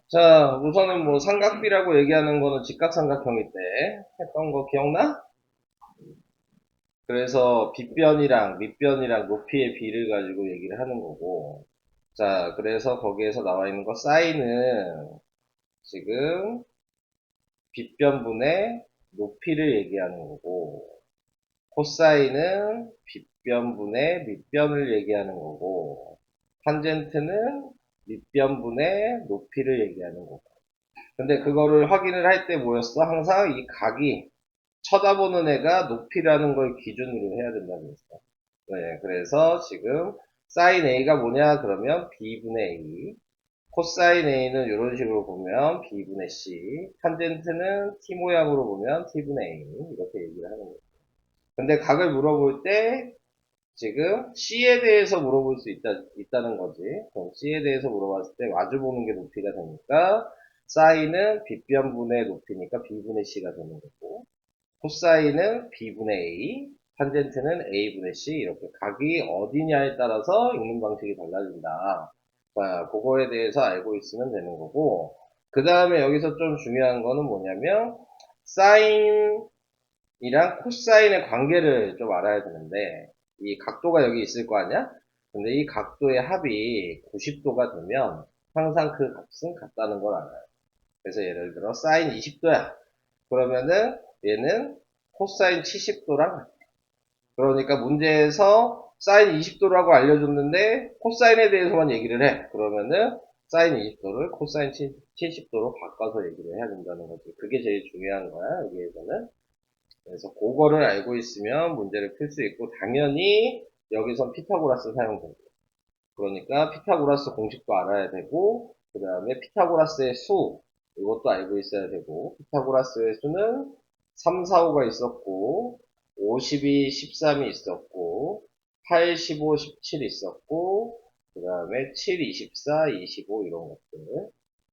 자, 우선은 뭐 삼각비라고 얘기하는 거는 직각삼각형일 때 했던 거 기억나? 그래서 빗변이랑 밑변이랑 높이의 비를 가지고 얘기를 하는 거고. 자, 그래서 거기에서 나와 있는 거 사인은 지금 빗변분의 높이를 얘기하는 거고, 코사인은 빗변분의 밑변을 얘기하는 거고, 탄젠트는 밑변분의 높이를 얘기하는 거고. 근데 그거를 확인을 할 때 뭐였어? 항상 이 각이 쳐다보는 애가 높이라는 걸 기준으로 해야 된다고 했어. 네, 그래서 지금 사인 A가 뭐냐? 그러면 B분의 A. 코사인 A는 이런 식으로 보면 B분의 C. 탄젠트는 T 모양으로 보면 T분의 A. 이렇게 얘기를 하는 거예요. 근데 각을 물어볼 때 지금 C에 대해서 물어볼 수 있다는 거지. 그럼 C에 대해서 물어봤을 때 마주보는 게 높이가 되니까 사인은 빗변분의 높이니까 B분의 C가 되는 거고, 코사인은 B분의 A, 탄젠트는 A분의 C. 이렇게 각이 어디냐에 따라서 읽는 방식이 달라진다. 자, 그거에 대해서 알고 있으면 되는 거고, 그 다음에 여기서 좀 중요한 거는 뭐냐면 사인이랑 코사인의 관계를 좀 알아야 되는데, 이 각도가 여기 있을 거 아니야? 근데 이 각도의 합이 90도가 되면 항상 그 값은 같다는 걸 알아요. 그래서 예를 들어 사인 20도야. 그러면은 얘는 코사인 70도랑 같아. 그러니까 문제에서 사인 20도라고 알려줬는데 코사인에 대해서만 얘기를 해. 그러면은 사인 20도를 코사인 70도로 바꿔서 얘기를 해야 된다는 거지. 그게 제일 중요한 거야, 여기에서는. 그래서 그거를 알고 있으면 문제를 풀 수 있고, 당연히 여기선 피타고라스 사용되고, 그러니까 피타고라스 공식도 알아야 되고, 그 다음에 피타고라스의 수, 이것도 알고 있어야 되고, 피타고라스의 수는 3, 4, 5가 있었고, 52, 13이 있었고, 8, 15, 17 있었고, 그 다음에 7, 24, 25 이런 것들.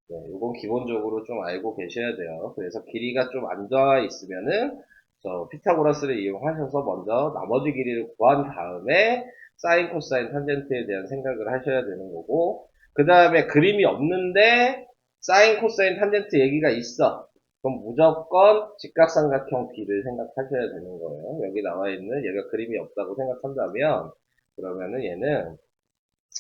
네, 이건 기본적으로 좀 알고 계셔야 돼요. 그래서 길이가 좀 안 좋아 있으면은 저 피타고라스를 이용하셔서 먼저 나머지 길이를 구한 다음에 사인, 코사인, 탄젠트에 대한 생각을 하셔야 되는 거고, 그 다음에 그림이 없는데 사인, 코사인, 탄젠트 얘기가 있어. 그럼 무조건 직각삼각형 B를 생각하셔야 되는 거예요. 여기 나와 있는 얘가 그림이 없다고 생각한다면 그러면은 얘는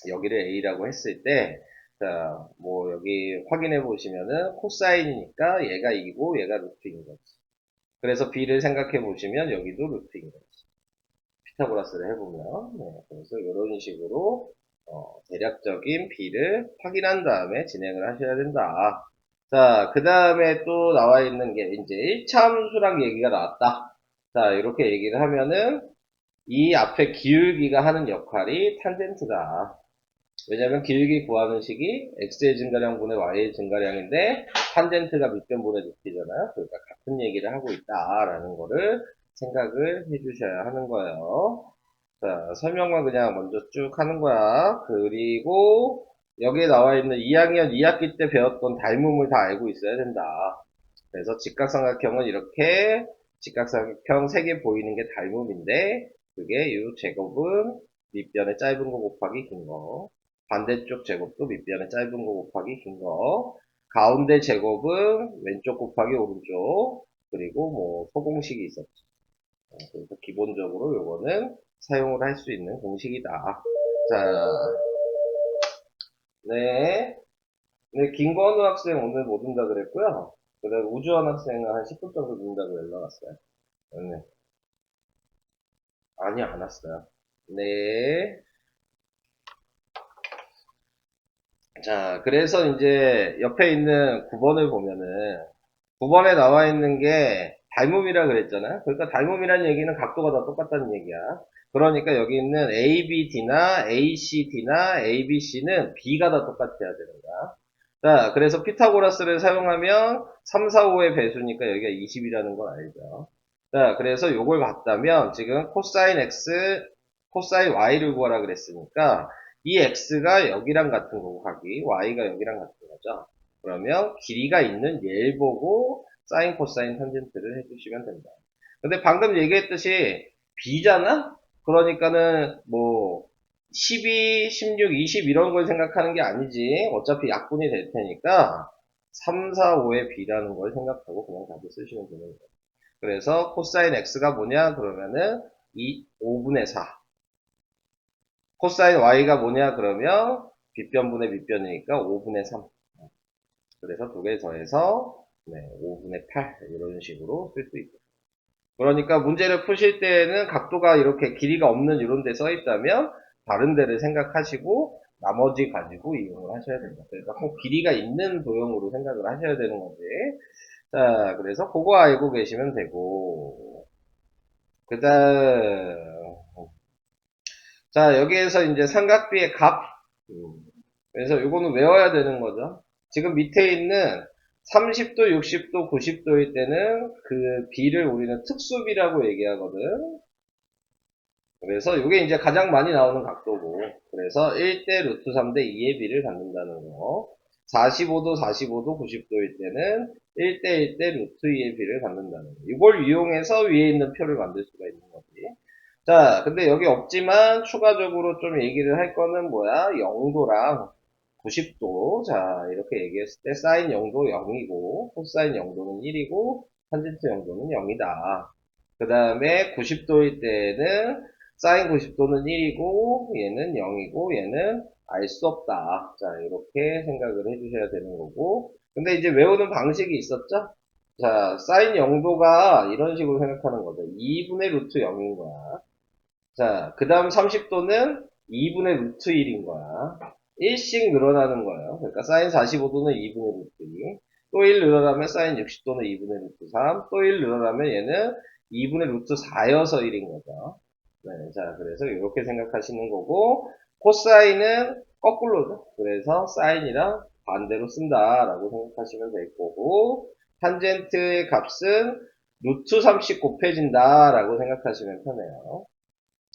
여기를 A라고 했을 때, 자, 뭐, 여기 확인해 보시면은, 코사인이니까 얘가 이고 얘가 루트인 거지. 그래서 B를 생각해 보시면 여기도 루트인 거지. 피타고라스를 해보면. 네, 그래서 이런 식으로, 대략적인 B를 확인한 다음에 진행을 하셔야 된다. 자, 그 다음에 또 나와 있는 게 이제 1차 함수랑 얘기가 나왔다. 자, 이렇게 얘기를 하면은, 이 앞에 기울기가 하는 역할이 탄젠트다. 왜냐면 길게 구하는 식이 x의 증가량분의 y의 증가량인데 탄젠트가 밑변분의 높이잖아요. 그러니까 같은 얘기를 하고 있다라는 거를 생각을 해주셔야 하는 거예요. 자, 설명만 그냥 먼저 쭉 하는 거야. 그리고 여기에 나와 있는 2학년 2학기 때 배웠던 닮음을 다 알고 있어야 된다. 그래서 직각삼각형은 이렇게 직각삼각형 3개 보이는 게 닮음인데 그게 이 제곱은 밑변의 짧은 거 곱하기 긴 거, 반대쪽 제곱도 밑변의 짧은 거 곱하기 긴 거, 가운데 제곱은 왼쪽 곱하기 오른쪽, 그리고 뭐 소공식이 있었죠. 그래서 기본적으로 요거는 사용을 할 수 있는 공식이다. 자, 네. 네, 김건우 학생 오늘 못 온다 그랬고요. 그다음 우주환 학생은 한 10분 정도 늦는다고 연락 왔어요. 네. 아니, 안 왔어요. 네. 자, 그래서 이제 옆에 있는 9번을 보면은 9번에 나와 있는 게 닮음이라 그랬잖아요. 그러니까 닮음이라는 얘기는 각도가 다 똑같다는 얘기야. 그러니까 여기 있는 ABD나 ACD나 ABC는 B가 다 똑같아야 되는 거야. 자, 그래서 피타고라스를 사용하면 3, 4, 5의 배수니까 여기가 20이라는 걸 알죠. 자, 그래서 요걸 봤다면 지금 코사인 X, 코사인 Y를 구하라 그랬으니까 이 X가 여기랑 같은 거고 각이 Y가 여기랑 같은 거죠. 그러면 길이가 있는 얘를 보고 사인, 코사인, 탄젠트를 해주시면 된다. 근데 방금 얘기했듯이 B잖아? 그러니까는 뭐 12, 16, 20 이런 걸 생각하는 게 아니지. 어차피 약분이 될 테니까 3, 4, 5의 b라는 걸 생각하고 그냥 답을 쓰시면 되는 거예요. 그래서 코사인 x가 뭐냐? 그러면은 5분의 4. 코사인 y가 뭐냐? 그러면 빗변분의 밑변이니까 5분의 3. 그래서 두 개 더해서 5분의 8 이런 식으로 쓸 수 있고. 그러니까 문제를 푸실 때는 각도가 이렇게 길이가 없는 이런 데 써 있다면 다른 데를 생각하시고 나머지 가지고 이용을 하셔야 됩니다. 그러니까 꼭 길이가 있는 도형으로 생각을 하셔야 되는 건데. 자, 그래서 그거 알고 계시면 되고. 그 다음, 자, 여기에서 이제 삼각비의 값. 그래서 이거는 외워야 되는 거죠. 지금 밑에 있는 30도, 60도, 90도일 때는 그 비를 우리는 특수비라고 얘기하거든. 그래서 이게 이제 가장 많이 나오는 각도고. 그래서 1대 루트 3대 2의 비를 갖는다는 거. 45도, 45도, 90도일 때는 1대 1대 루트 2의 비를 갖는다는 거. 이걸 이용해서 위에 있는 표를 만들 수가 있는 거지. 자, 근데 여기 없지만 추가적으로 좀 얘기를 할 거는 뭐야? 0도랑 90도. 자, 이렇게 얘기했을 때 사인 0도 0이고 코사인 0도는 1이고 탄젠트 0도는 0이다. 그 다음에 90도일 때는 사인 90도는 1이고 얘는 0이고 얘는 알 수 없다. 자, 이렇게 생각을 해주셔야 되는 거고. 근데 이제 외우는 방식이 있었죠? 자, 사인 0도가 이런 식으로 생각하는 거죠. 2분의 루트 0인 거야. 자, 그 다음 30도는 2분의 루트 1인 거야. 1씩 늘어나는 거예요. 그러니까 사인 45도는 2분의 루트 2. 또 1 늘어나면 사인 60도는 2분의 루트 3. 또 1 늘어나면 얘는 2분의 루트 4여서 1인 거죠. 네, 자, 그래서 이렇게 생각하시는 거고, 코사인은 거꾸로죠. 그래서 사인이랑 반대로 쓴다라고 생각하시면 될 거고, 탄젠트의 값은 루트 3씩 곱해진다라고 생각하시면 편해요.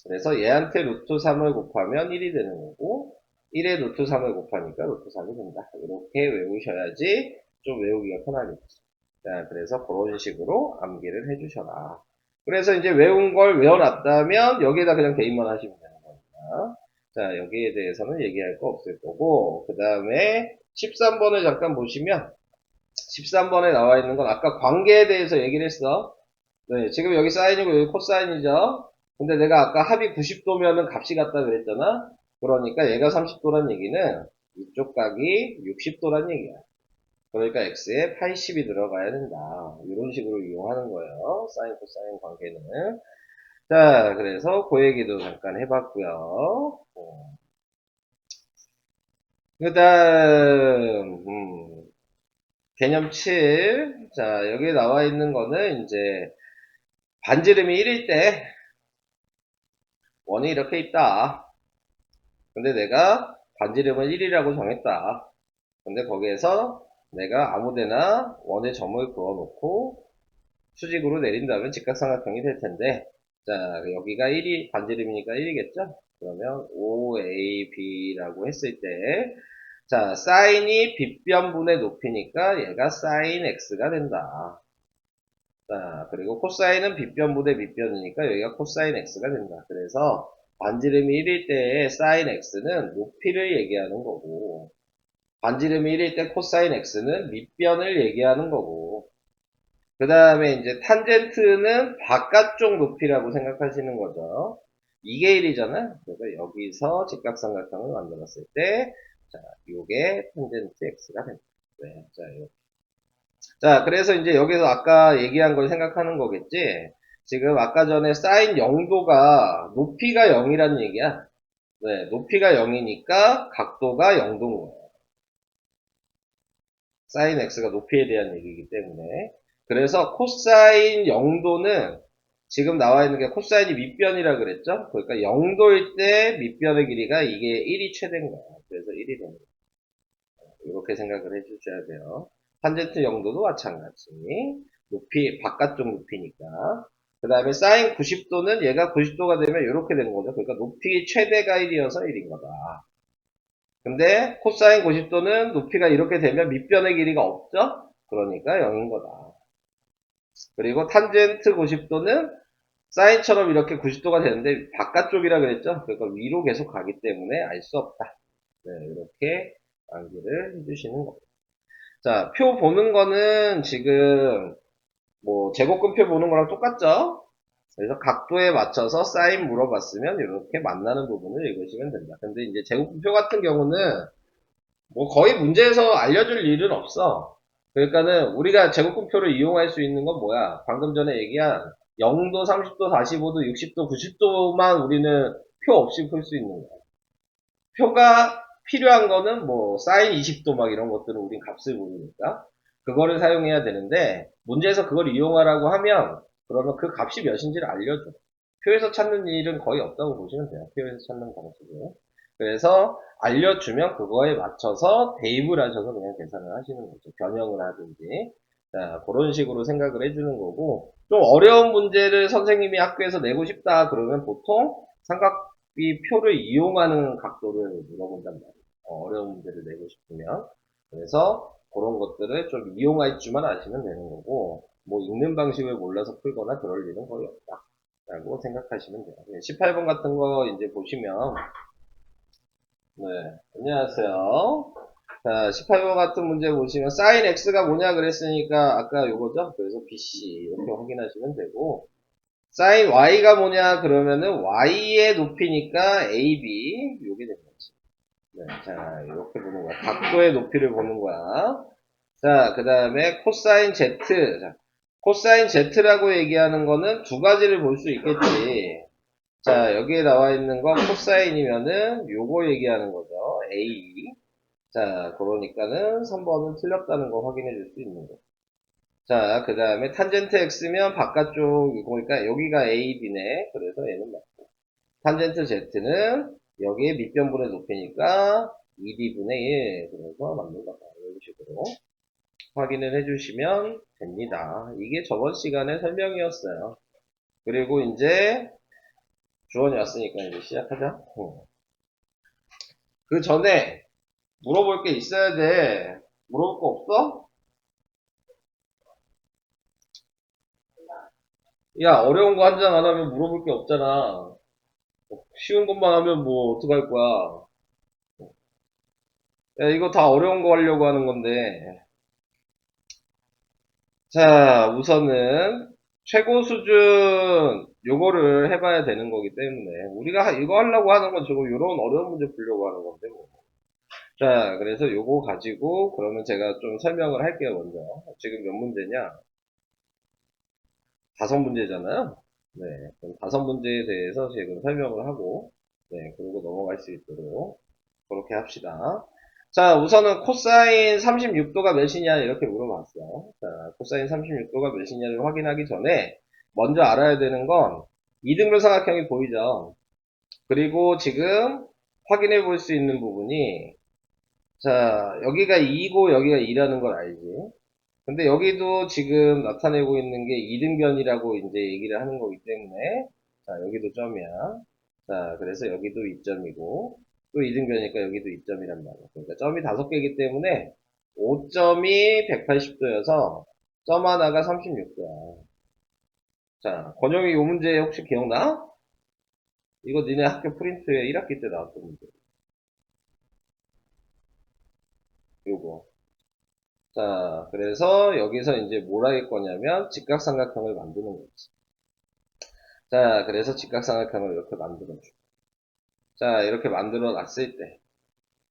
그래서 얘한테 루트 3을 곱하면 1이 되는 거고 1에 루트 3을 곱하니까 루트 3이 된다. 이렇게 외우셔야지 좀 외우기가 편하겠지. 자, 그래서 그런 식으로 암기를 해주셔라. 그래서 이제 외운 걸 외워놨다면 여기에다 그냥 대입만 하시면 되는 겁니다. 자, 여기에 대해서는 얘기할 거 없을 거고 그 다음에 13번을 잠깐 보시면 13번에 나와 있는 건 아까 관계에 대해서 얘기를 했어. 네, 지금 여기 사인이고 여기 코사인이죠. 근데 내가 아까 합이 90도면은 값이 같다 그랬잖아. 그러니까 얘가 30도란 얘기는 이쪽 각이 60도란 얘기야. 그러니까 x에 80이 들어가야 된다. 이런 식으로 이용하는 거예요. 사인 코사인 관계는. 자, 그래서 그 얘기도 잠깐 해봤고요. 그 다음 개념 7. 자, 여기 나와 있는 거는 이제 반지름이 1일 때 원이 이렇게 있다. 근데 내가 반지름을 1이라고 정했다. 근데 거기에서 내가 아무데나 원의 점을 그어놓고 수직으로 내린다면 직각삼각형이 될 텐데, 자, 여기가 1이 반지름이니까 1이겠죠? 그러면 OAB라고 했을 때, 자, 사인이 빗변분의 높이니까 얘가 사인 X가 된다. 자, 그리고 코사인은 빗변분의 밑변이니까 여기가 코사인 X가 된다. 그래서 반지름이 1일 때의 사인 X는 높이를 얘기하는 거고, 반지름이 1일 때 코사인 X는 밑변을 얘기하는 거고, 그 다음에 이제 탄젠트는 바깥쪽 높이라고 생각하시는 거죠. 이게 1이잖아. 그래서 여기서 직각삼각형을 만들었을 때, 자, 요게 탄젠트 X가 된다. 네, 자, 자, 그래서 이제 여기서 아까 얘기한 걸 생각하는 거겠지? 지금 아까 전에 사인 0도가 높이가 0이라는 얘기야. 네, 높이가 0이니까 각도가 0도인 거야. 사인 x가 높이에 대한 얘기이기 때문에. 그래서 코사인 0도는 지금 나와 있는 게 코사인이 밑변이라 그랬죠? 그러니까 0도일 때 밑변의 길이가 이게 1이 최대인 거야. 그래서 1이 되는 거야. 이렇게 생각을 해주셔야 돼요. 탄젠트 0도도 마찬가지. 높이, 바깥쪽 높이니까. 그 다음에 사인 90도는 얘가 90도가 되면 이렇게 되는 거죠. 그러니까 높이 최대가 1이어서 1인 거다. 근데 코사인 90도는 높이가 이렇게 되면 밑변의 길이가 없죠? 그러니까 0인 거다. 그리고 탄젠트 90도는 사인처럼 이렇게 90도가 되는데 바깥쪽이라 그랬죠? 그러니까 위로 계속 가기 때문에 알 수 없다. 네, 이렇게 암기를 해주시는 겁니다. 자, 표 보는 거는 지금 뭐 제곱근표 보는 거랑 똑같죠? 그래서 각도에 맞춰서 사인 물어봤으면 이렇게 만나는 부분을 읽으시면 된다. 근데 이제 제곱근표 같은 경우는 뭐 거의 문제에서 알려줄 일은 없어. 그러니까는 우리가 제곱근표를 이용할 수 있는 건 뭐야? 방금 전에 얘기한 0도, 30도, 45도, 60도, 90도만 우리는 표 없이 풀 수 있는 거야. 표가 필요한 거는 뭐 사인 20도 막 이런 것들은 우린 값을 모르니까 그거를 사용해야 되는데 문제에서 그걸 이용하라고 하면 그러면 그 값이 몇인지를 알려줘. 표에서 찾는 일은 거의 없다고 보시면 돼요. 표에서 찾는 방식은. 그래서 알려주면 그거에 맞춰서 대입을 하셔서 그냥 계산을 하시는 거죠. 변형을 하든지. 자, 그런 식으로 생각을 해주는 거고, 좀 어려운 문제를 선생님이 학교에서 내고 싶다 그러면 보통 삼각비 표를 이용하는 각도를 물어본단 말이에요. 어려운 문제를 내고 싶으면. 그래서 그런 것들을 좀 이용할 줄만 아시면 되는 거고, 뭐 읽는 방식을 몰라서 풀거나 그럴 일은 거의 없다. 라고 생각하시면 돼요. 18번 같은 거 이제 보시면, 네, 안녕하세요. 자, 18번 같은 문제 보시면, sin x가 뭐냐 그랬으니까, 아까 요거죠? 그래서 bc, 이렇게 확인하시면 되고, sin y가 뭐냐 그러면은, y의 높이니까 ab, 요게 되는 거지. 네, 자, 이렇게 보는 거야. 각도의 높이를 보는 거야. 자, 그 다음에 코사인 z. 자, 코사인 z라고 얘기하는 거는 두 가지를 볼 수 있겠지. 자, 여기에 나와 있는 건 코사인이면은 요거 얘기하는 거죠. A. 자, 그러니까는 3번은 틀렸다는 거 확인해 줄 수 있는 거. 자, 그 다음에 탄젠트 x면 바깥쪽, 그러니까 여기가 AB네. 그래서 얘는 맞고. 탄젠트 z는 여기에 밑변분의 높이니까 2B분의 1. 그래서 맞는 거다. 이런 식으로 확인을 해주시면 됩니다. 이게 저번 시간의 설명이었어요. 그리고 이제 주원이 왔으니까 이제 시작하자. 그 전에 물어볼 게 있어야 돼. 물어볼 거 없어? 야, 어려운 거 한 장 안 하면 물어볼 게 없잖아. 쉬운 것만 하면 뭐 어떡할 거야. 야, 이거 다 어려운 거 하려고 하는 건데. 자, 우선은 최고 수준 요거를 해봐야 되는 거기 때문에 우리가 이거 하려고 하는 건 저거 요런 어려운 문제 풀려고 하는 건데 뭐. 자, 그래서 요거 가지고 그러면 제가 좀 설명을 할게요, 먼저. 지금 몇 문제냐? 5문제잖아요. 네, 그럼 5문제에 대해서 지금 설명을 하고, 네, 그리고 넘어갈 수 있도록 그렇게 합시다. 자, 우선은 코사인 36도가 몇이냐 이렇게 물어봤어요. 자, 코사인 36도가 몇이냐를 확인하기 전에 먼저 알아야 되는 건 이등변 삼각형이 보이죠. 그리고 지금 확인해 볼 수 있는 부분이 자, 여기가 2고 여기가 2라는 걸 알지. 근데 여기도 지금 나타내고 있는 게 이등변이라고 이제 얘기를 하는 거기 때문에 자, 여기도 점이야. 자, 그래서 여기도 2점이고 또 이등변이니까 여기도 2점이란 말이야. 그러니까 점이 5개이기 때문에 5점이 180도여서 점 하나가 36도야. 자, 권영이 이 문제 혹시 기억나? 이거 니네 학교 프린트에 1학기 때 나왔던 문제. 요거. 자, 그래서 여기서 이제 뭘 할 거냐면 직각삼각형을 만드는 거지. 자, 그래서 직각삼각형을 이렇게 만들어줘. 자, 이렇게 만들어 놨을 때.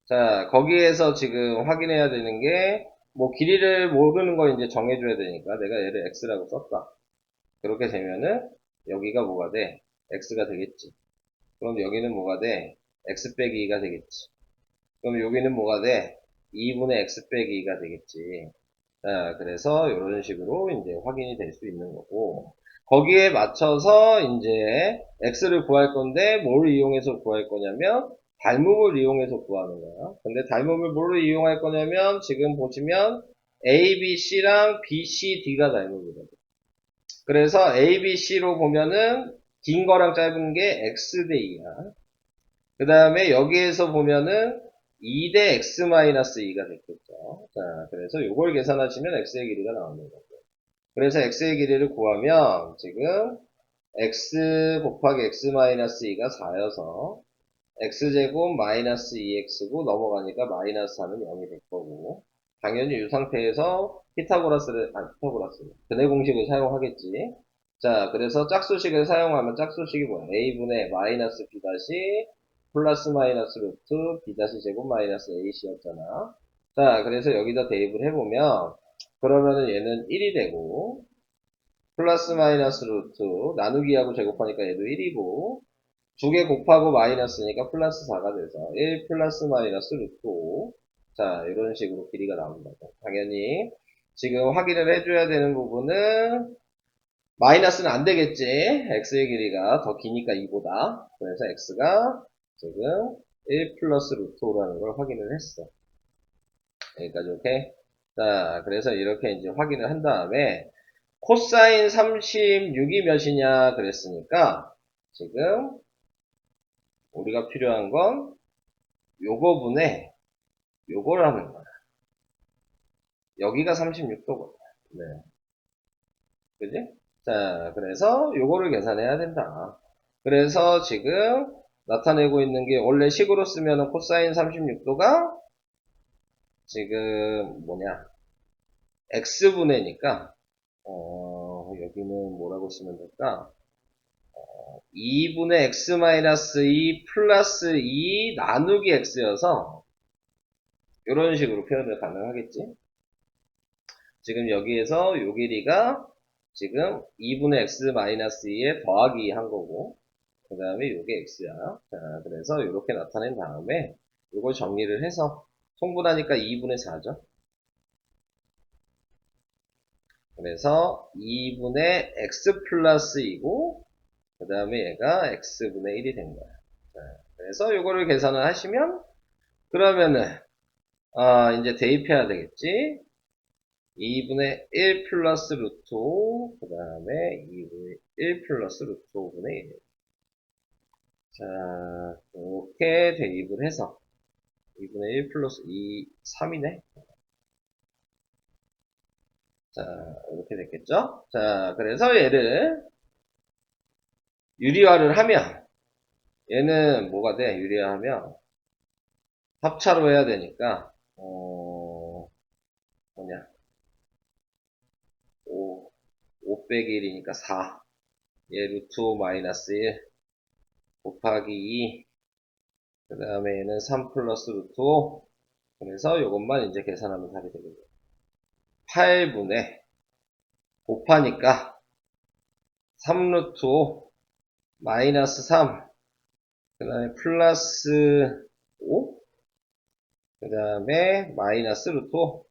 자, 거기에서 지금 확인해야 되는 게, 뭐, 길이를 모르는 거 이제 정해줘야 되니까 내가 얘를 x라고 썼다. 그렇게 되면은, 여기가 뭐가 돼? x가 되겠지. 그럼 여기는 뭐가 돼? x 빼기 2가 되겠지. 그럼 여기는 뭐가 돼? 2분의 x 빼기 2가 되겠지. 자, 그래서 이런 식으로 이제 확인이 될 수 있는 거고, 거기에 맞춰서 이제 x를 구할 건데 뭘 이용해서 구할 거냐면 닮음을 이용해서 구하는 거야. 근데 닮음을 뭘로 이용할 거냐면 지금 보시면 A, B, C랑 B, C, D가 닮음이거든. 그래서 A, B, C로 보면은 긴 거랑 짧은 게 x 대 2야. 그 다음에 여기에서 보면은 2 대 x-2가 됐겠죠. 자, 그래서 이걸 계산하시면 x의 길이가 나오는 거고. 그래서 x의 길이를 구하면 지금 x 곱하기 x-2가 4여서 x제곱 마이너스 2x고 넘어가니까 마이너스 4는 0이 될 거고 당연히 이 상태에서 근해 공식을 사용하겠지. 자, 그래서 짝수식을 사용하면 짝수식이 뭐야? a분의 마이너스 b 다시 플러스 마이너스 루트 b 다시 제곱 마이너스 ac였잖아. 자, 그래서 여기다 대입을 해보면 그러면은 얘는 1이 되고 플러스 마이너스 루트 나누기하고 제곱하니까 얘도 1이고 두 개 곱하고 마이너스니까 플러스 4가 돼서 1 플러스 마이너스 루트 5. 자, 이런 식으로 길이가 나온다고. 당연히 지금 확인을 해줘야 되는 부분은 마이너스는 안 되겠지. x의 길이가 더 기니까 2보다. 그래서 x가 지금 1 플러스 루트 5라는 걸 확인을 했어. 여기까지 오케이? 자, 그래서 이렇게 이제 확인을 한 다음에 코사인 36이 몇이냐 그랬으니까 지금 우리가 필요한 건 요거분에 요걸 하는 거야. 여기가 36도거든. 네. 그지? 자, 그래서 요거를 계산해야 된다. 그래서 지금 나타내고 있는 게 원래 식으로 쓰면은 코사인 36도가 지금 뭐냐? x분의니까 여기는 뭐라고 쓰면 될까? 2분의 x 마이너스 2 플러스 2 나누기 x여서 이런 식으로 표현을 가능하겠지. 지금 여기에서 요 길이가 지금 2분의 x 마이너스 2에 더하기 한 거고 그 다음에 요게 x야. 자, 그래서 이렇게 나타낸 다음에 이걸 정리를 해서 통분하니까 2분의 4죠. 그래서 2분의 x 플러스 2고 그 다음에 얘가 x분의 1이 된 거야. 자, 그래서 이거를 계산을 하시면 그러면은 이제 대입해야 되겠지. 2분의 1 플러스 루트 5, 그 다음에 2분의 1 플러스 루트 5분의 1. 자, 이렇게 대입을 해서 2분의 1 플러스 2, 3이네. 자, 이렇게 됐겠죠? 자, 그래서 얘를 유리화를 하면 얘는 뭐가 돼? 유리화하면 합차로 해야 되니까 뭐냐 5 빼기 1이니까 4. 얘 루트 5 마이너스 1 곱하기 2. 그 다음에 얘는 3 플러스 루트 5. 그래서 이것만 이제 계산하면 답이 되겠네요. 8분의 곱하니까 3 루트 5 마이너스 3. 그 다음에 플러스 5. 그 다음에 마이너스 루트 5.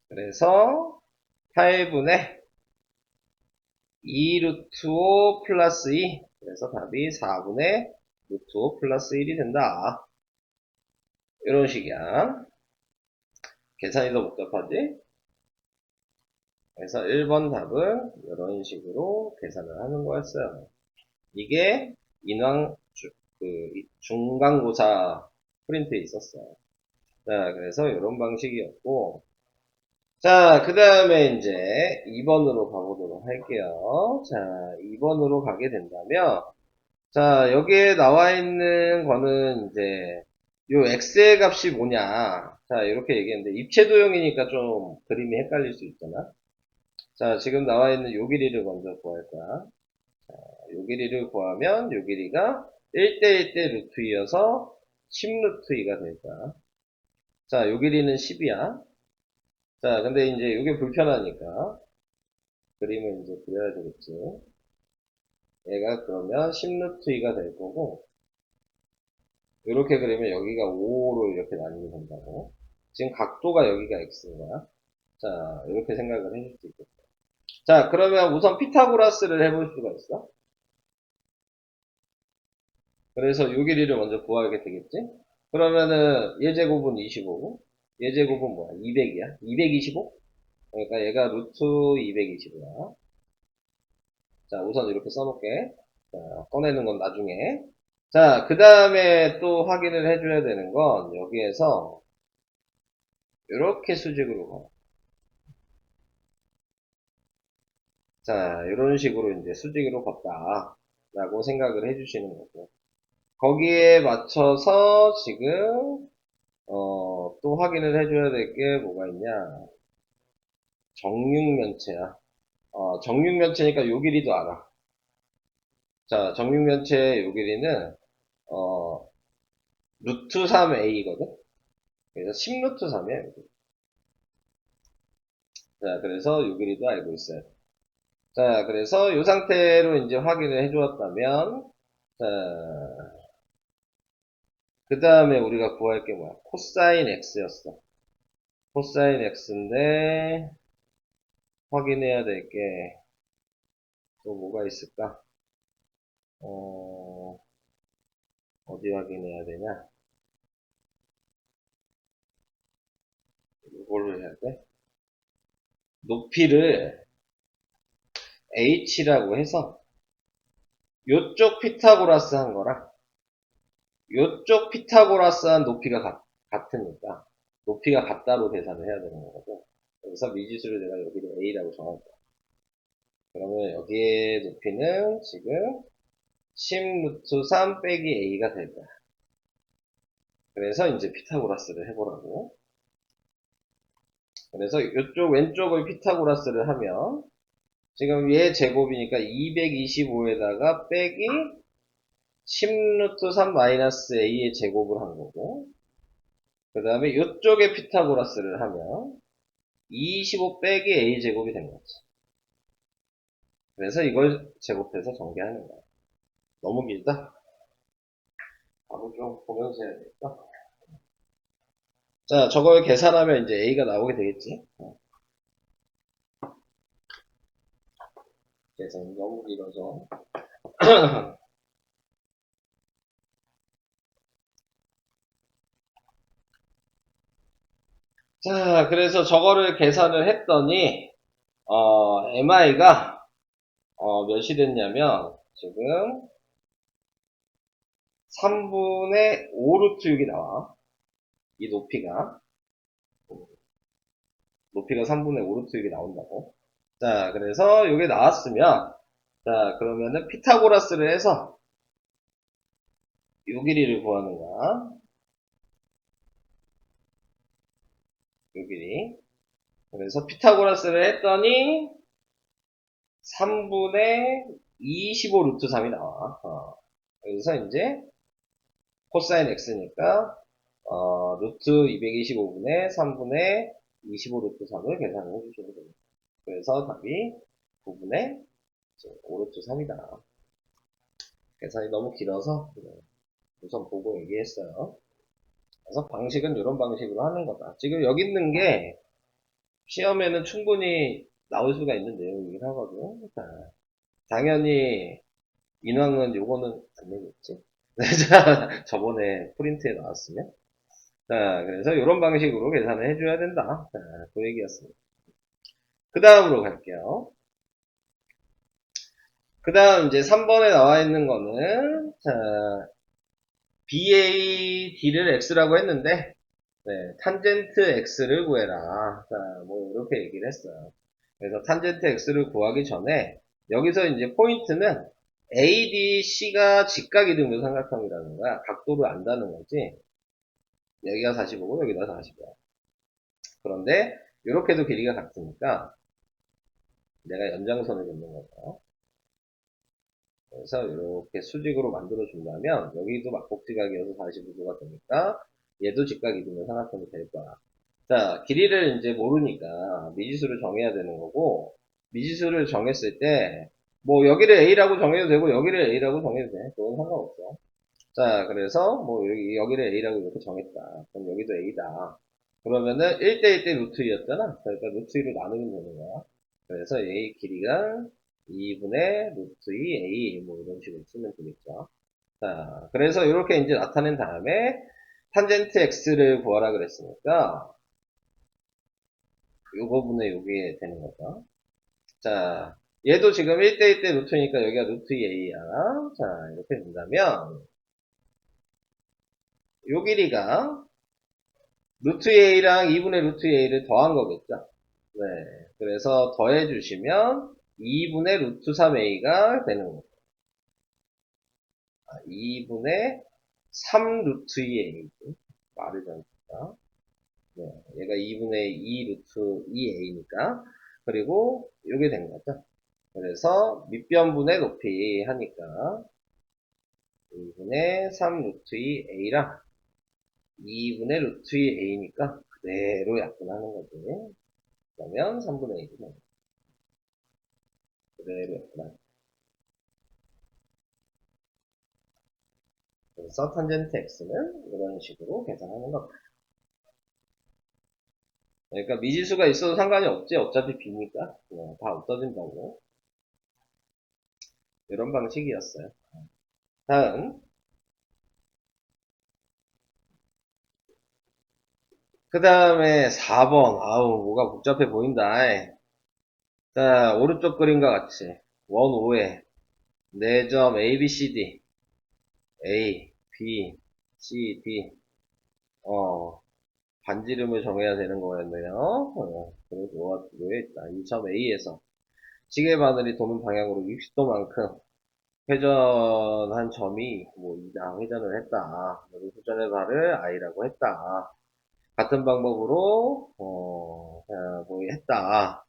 그래서 8분의 2 루트 5 플러스 2. 그래서 답이 4분의 루트 5 플러스 1이 된다. 이런 식이야. 계산이 더 복잡하지? 그래서 1번 답은 이런 식으로 계산을 하는 거였어요. 이게 중간고사 프린트에 있었어요. 자, 그래서 이런 방식이었고, 자, 그 다음에 이제 2번으로 가보도록 할게요. 자, 2번으로 가게 된다면, 자, 여기에 나와 있는 거는 이제, 요 x의 값이 뭐냐. 자, 이렇게 얘기했는데, 입체도형이니까 좀 그림이 헷갈릴 수 있잖아. 자, 지금 나와 있는 요 길이를 먼저 구할 거야. 자, 요 길이를 구하면 요 길이가 1대 1대 루트 2여서 10 루트 2가 될 거야. 자, 요 길이는 10이야. 자, 근데 이제 요게 불편하니까 그림을 이제 그려야 되겠지. 얘가 그러면 10 루트 2가 될 거고, 이렇게 그리면 여기가 5로 이렇게 나뉘면 된다고. 지금 각도가 여기가 x인 거야. 자, 이렇게 생각을 해줄 수 있겠다. 자, 그러면 우선 피타고라스를 해볼 수가 있어. 그래서 요 길이를 먼저 구하게 되겠지? 그러면은 얘 제곱은 25고 얘 제곱은 뭐야? 200이야? 225? 그러니까 얘가 루트 225야. 자, 우선 이렇게 써놓을게. 자, 꺼내는 건 나중에. 자, 그 다음에 또 확인을 해줘야 되는 건 여기에서 이렇게 수직으로 가. 자, 이런 식으로 이제 수직으로 걷다. 라고 생각을 해주시는 거고. 거기에 맞춰서 지금 또 확인을 해줘야 될 게 뭐가 있냐. 정육면체야. 정육면체니까 요 길이도 알아. 자, 정육면체의 요 길이는, 어, 루트 3a거든? 그래서 10루트 3이야, 여기. 자, 그래서 요 길이도 알고 있어요. 자, 그래서 요 상태로 이제 확인을 해주었다면, 자, 그 다음에 우리가 구할 게 뭐야? 코사인 x였어. 코사인 x인데, 확인해야 될 게, 또 뭐가 있을까? 어, 어디 확인해야 되냐? 이걸로 해야 돼? 높이를 h라고 해서, 요쪽 피타고라스 한 거랑, 요쪽 피타고라스 한 높이가 같으니까, 높이가 같다로 계산을 해야 되는 거거든. 그래서 미지수를 내가 여기를 a라고 정할 거야. 그러면 여기에 높이는 지금 10 루트 3 빼기 a가 될 거야. 그래서 이제 피타고라스를 해보라고. 그래서 이쪽 왼쪽을 피타고라스를 하면 지금 얘 제곱이니까 225에다가 빼기 10 루트 3 마이너스 a의 제곱을 한 거고, 그 다음에 이쪽에 피타고라스를 하면 25 빼기 a 제곱이 된 거지. 그래서 이걸 제곱해서 전개하는 거야. 너무 길다? 바로 좀 보면서 해야 되겠다. 자, 저걸 계산하면 이제 a가 나오게 되겠지. 계산 너무 길어서. 자, 그래서 저거를 계산을 했더니, MI가, 몇이 됐냐면, 지금, 3분의 5 루트 6이 나와. 이 높이가 3분의 5 루트 6이 나온다고. 자, 그래서 이게 나왔으면, 자, 그러면은 피타고라스를 해서, 요 길이를 구하는 거야. 요 길이. 그래서 피타고라스를 했더니, 3분의 25 루트 3이 나와. 그래서 이제, 코사인 x니까 루트 225분의 3분의 25 루트 3을 계산을 해주시면 됩니다. 그래서 답이 9분의 5 루트 3이다. 계산이 너무 길어서 우선 보고 얘기했어요. 그래서 방식은 이런 방식으로 하는 거다. 지금 여기 있는 게 시험에는 충분히 나올 수가 있는 내용이긴 하거든요. 자, 당연히 인왕은 요거는 안 되겠지. 저번에 프린트에 나왔으면. 자, 그래서 이런 방식으로 계산을 해줘야 된다. 자, 그 얘기였습니다. 그 다음으로 갈게요. 그 다음 이제 3번에 나와 있는 거는, 자, BAD를 X라고 했는데, 네, 탄젠트 X를 구해라. 자, 뭐, 이렇게 얘기를 했어요. 그래서 탄젠트 X를 구하기 전에, 여기서 이제 포인트는 ADC가 직각이등변 삼각형이라는 거야. 각도를 안다는 거지. 여기가 45고, 여기가 45야. 그런데, 이렇게도 길이가 같으니까, 내가 연장선을 긋는 거죠. 그래서 이렇게 수직으로 만들어 준다면 여기도 막복지각이어서 45도가 되니까 얘도 직각이등변 삼각형이 될 거야. 자, 길이를 이제 모르니까 미지수를 정해야 되는 거고, 미지수를 정했을 때 뭐 여기를 A라고 정해도 되고 여기를 A라고 정해도 돼. 그건 상관없어. 자, 그래서 뭐 여기를 A라고 이렇게 정했다. 그럼 여기도 A다. 그러면은 1대1 대 루트 2였잖아. 그러니까 루트 2로 나누면 되는 거야. 그래서 A 길이가 2분의 루트 2 A 뭐 이런 식으로 쓰면 되겠죠. 자, 그래서 이렇게 이제 나타낸 다음에 탄젠트 X를 구하라 그랬으니까 요거분의 요게 되는 거죠. 자, 얘도 지금 1대1 대 루트니까 여기가 루트 2A야. 자, 이렇게 된다면 요 길이가 루트 A랑 2분의 루트 A를 더한 거겠죠. 네. 그래서 더해주시면 2분의 루트 3A가 되는 거죠. 2분의 3 루트 2A. 말을 좀. 거니까. 네, 얘가 2분의 2 루트 2a니까. 그리고 이게 된 거죠. 그래서 밑변분의 높이 하니까 2분의 3 루트 2a랑 2분의 루트 2a니까 그대로 약분하는 거지. 그러면 3분의 1이 나와. 그대로 약분하는. 그래서 탄젠트 x는 이런 식으로 계산하는 겁니다. 그러니까 미지수가 있어도 상관이 없지. 어차피 b니까 다 없어진다고. 이런 방식이었어요. 다음. 그 다음에 4번. 아우, 뭐가 복잡해 보인다. 자, 오른쪽 그림과 같이 원 5에 4점 A, B, C, D A, B, C, D 반지름을 정해야 되는 거였네요. 그리고 뭐에 있다. 2점 A에서 시계 바늘이 도는 방향으로 60도만큼 회전한 점이 뭐 이다 회전을 했다. 그리고 회전의 발을 I라고 했다. 같은 방법으로 뭐 했다.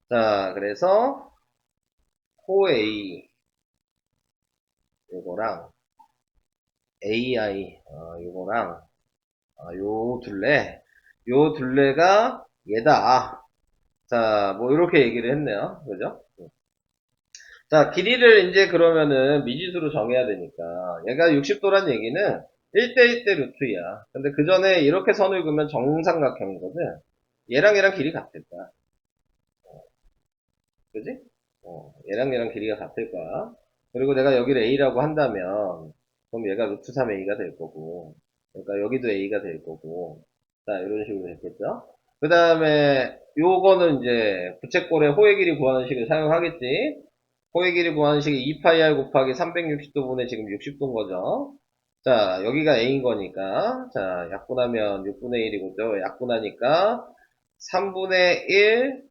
자, 그래서 코A 요거랑 AI 요거랑 요 둘레가 얘다. 자, 뭐 이렇게 얘기를 했네요. 그죠? 자, 길이를 이제 그러면은 미지수로 정해야 되니까 얘가 60도란 얘기는 1대 1대 루트 2야. 근데 그 전에 이렇게 선을 그으면 정삼각형이거든. 얘랑 길이 같을 거야. 그지? 얘랑 길이가 같을 거야. 그리고 내가 여기를 A라고 한다면, 그럼 얘가 루트 3A가 될 거고, 그러니까 여기도 A가 될 거고, 자, 이런 식으로 됐겠죠? 그 다음에, 요거는 이제, 부채꼴의 호의 길이 구하는 식을 사용하겠지? 호의 길이 구하는 식이 2파이r 곱하기 360도분의 지금 60도인 거죠? 자, 여기가 A인 거니까, 자, 약분하면 6분의 1이고죠? 약분하니까, 3분의 1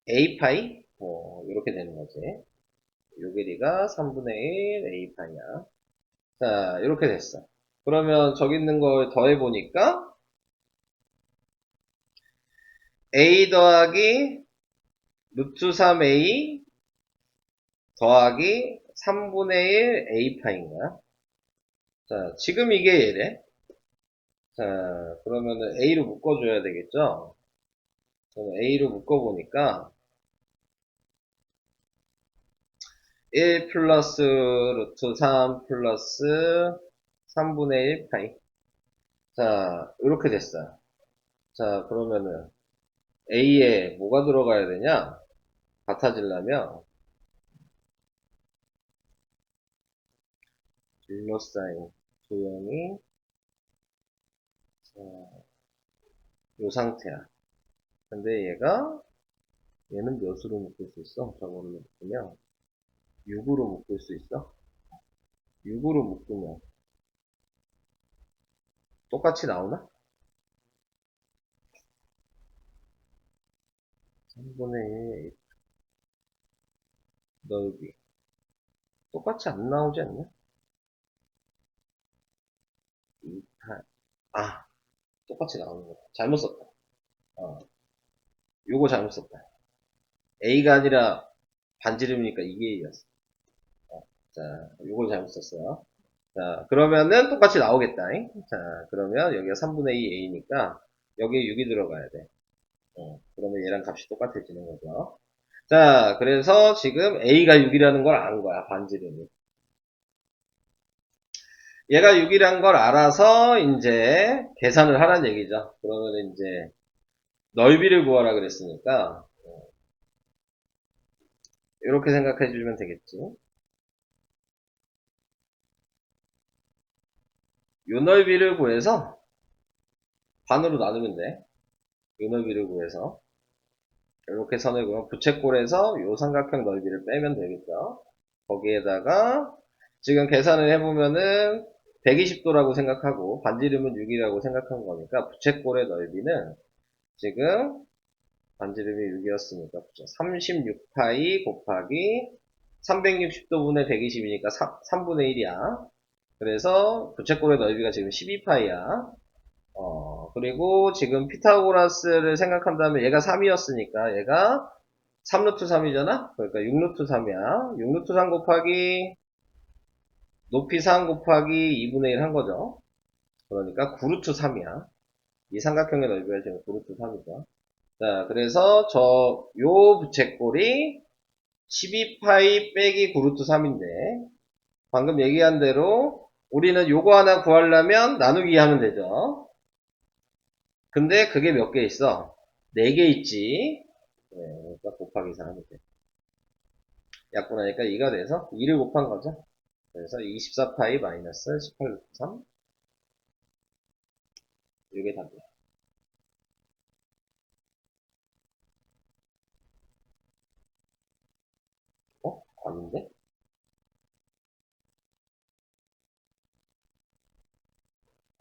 A파이? 이렇게 되는 거지. 요 길이가 3분의 1 A파이야. 자, 이렇게 됐어. 그러면 저기 있는 걸 더해보니까 A 더하기 루트 3A 더하기 3분의 1 A파인 거야. 자, 지금 이게 얘래. 자, 그러면은 A로 묶어줘야 되겠죠? 저는 A로 묶어보니까 1 플러스 루트 3 플러스 3분의 1 파이. 자, 이렇게 됐어요. 자, 그러면은 A에 뭐가 들어가야 되냐? 같아지려면 진로사인 조형이 요 상태야. 근데 얘는 몇으로 묶을 수 있어? 저걸로 묶으면 6으로 묶을 수 있어? 6으로 묶으면 똑같이 나오나? 3분의 1 넓이 똑같이 안 나오지 않냐? 2, 8 똑같이 나오는 거야. 잘못 썼다. 요거 잘못 썼다. A가 아니라 반지름이니까 이게 A였어. 자, 요걸 잘못 썼어요. 자, 그러면은 똑같이 나오겠다. 자, 그러면 여기가 3분의 2 A니까 여기에 6이 들어가야 돼. 그러면 얘랑 값이 똑같아지는 거죠. 자, 그래서 지금 A가 6이라는 걸 아는 거야, 반지름이. 얘가 6이란 걸 알아서 이제 계산을 하라는 얘기죠. 그러면 이제 넓이를 구하라 그랬으니까 이렇게 생각해 주면 되겠지. 요 넓이를 구해서 반으로 나누면 돼. 요 넓이를 구해서 이렇게 선을 그으면 부채꼴에서 요 삼각형 넓이를 빼면 되겠죠. 거기에다가 지금 계산을 해보면은 120도라고 생각하고 반지름은 6이라고 생각한 거니까 부채꼴의 넓이는 지금 반지름이 6이었으니까 36파이 곱하기 360도분의 120이니까 3분의 1이야. 그래서 부채꼴의 넓이가 지금 12파이야. 그리고 지금 피타고라스를 생각한다면 얘가 3이었으니까 얘가 3루트 3이잖아? 그러니까 6루트 3이야. 6루트 3 곱하기 높이 3 곱하기 2분의 1 한 거죠. 그러니까 9루트 3이야. 이 삼각형의 넓이가 지금 9루트 3이죠. 자, 그래서 요 부채꼴이 12파이 빼기 9루트 3인데, 방금 얘기한 대로 우리는 요거 하나 구하려면 나누기 하면 되죠. 근데 그게 몇 개 있어? 4개 있지. 네, 그러니까 곱하기 4 하면 돼. 약분하니까 2가 돼서 2를 곱한 거죠. 그래서 24파이 마이너스 18루트 3. 이게 답이야. 아닌데?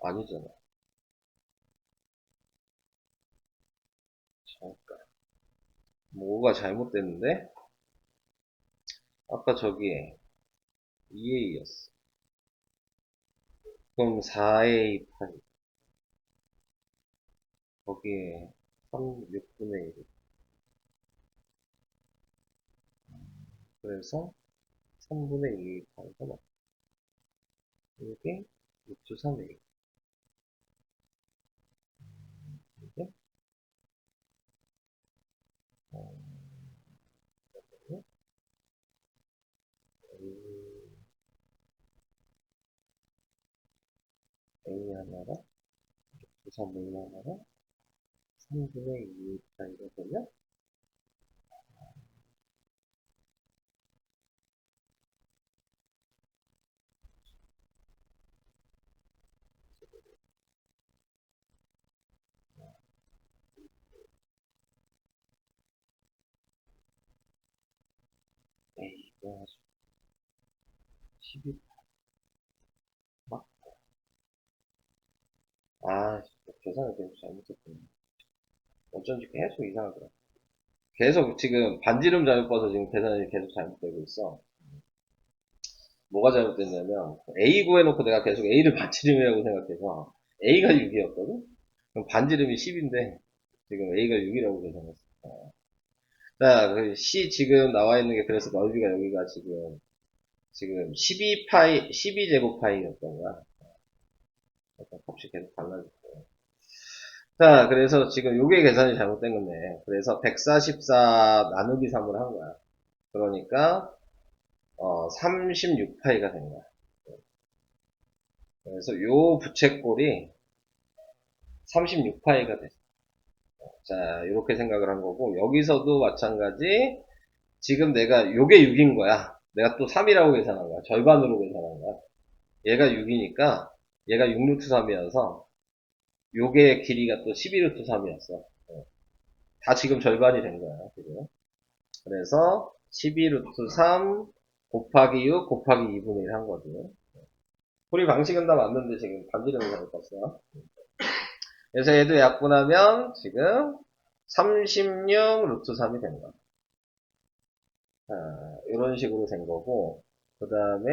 아니잖아. 잠깐. 뭐가 잘못됐는데? 아까 저기 2A였어. 그럼 4A 파이. 거기에 6분의 1. 그래서 3분의 2 파이가 맞다. 이게 6주 3A. 이게 어, A 하나가 6주 3A 하나가 3분의 2 파이가 되면 A가 12. 막, 계산을 계속 잘못했구나. 어쩐지 계속 이상하더라. 계속 지금 반지름 잘못 봐서 지금 계산이 계속 잘못되고 있어. 뭐가 잘못됐냐면 A 구해놓고 내가 계속 A를 반지름이라고 생각해서 A가 6이었거든? 그럼 반지름이 10인데 지금 A가 6이라고 계산했어. 자, 그 C 지금 나와 있는 게 그래서 넓이가 여기가 지금 12파이, 12제곱파이였던 거야. 약간 값이 계속 달라졌고. 자, 그래서 지금 요게 계산이 잘못된 건데, 그래서 144 나누기 3을 한 거야. 그러니까, 36파이가 된 거야. 그래서 요 부채꼴이 36파이가 됐어. 자, 이렇게 생각을 한 거고, 여기서도 마찬가지, 지금 내가 요게 6인 거야. 내가 또 3이라고 계산한 거야. 절반으로 계산한 거야. 얘가 6이니까, 얘가 6루트 3이어서, 요게 길이가 또 12루트 3이었어. 다 지금 절반이 된 거야, 지금. 그래서 12루트 3 곱하기 6 곱하기 2분의 1 한 거지. 풀이 방식은 다 맞는데 지금 반지름을 잘못 봤어. 그래서 얘도 약분하면 지금 36 루트 3이 된 거야. 이런 식으로 된 거고, 그 다음에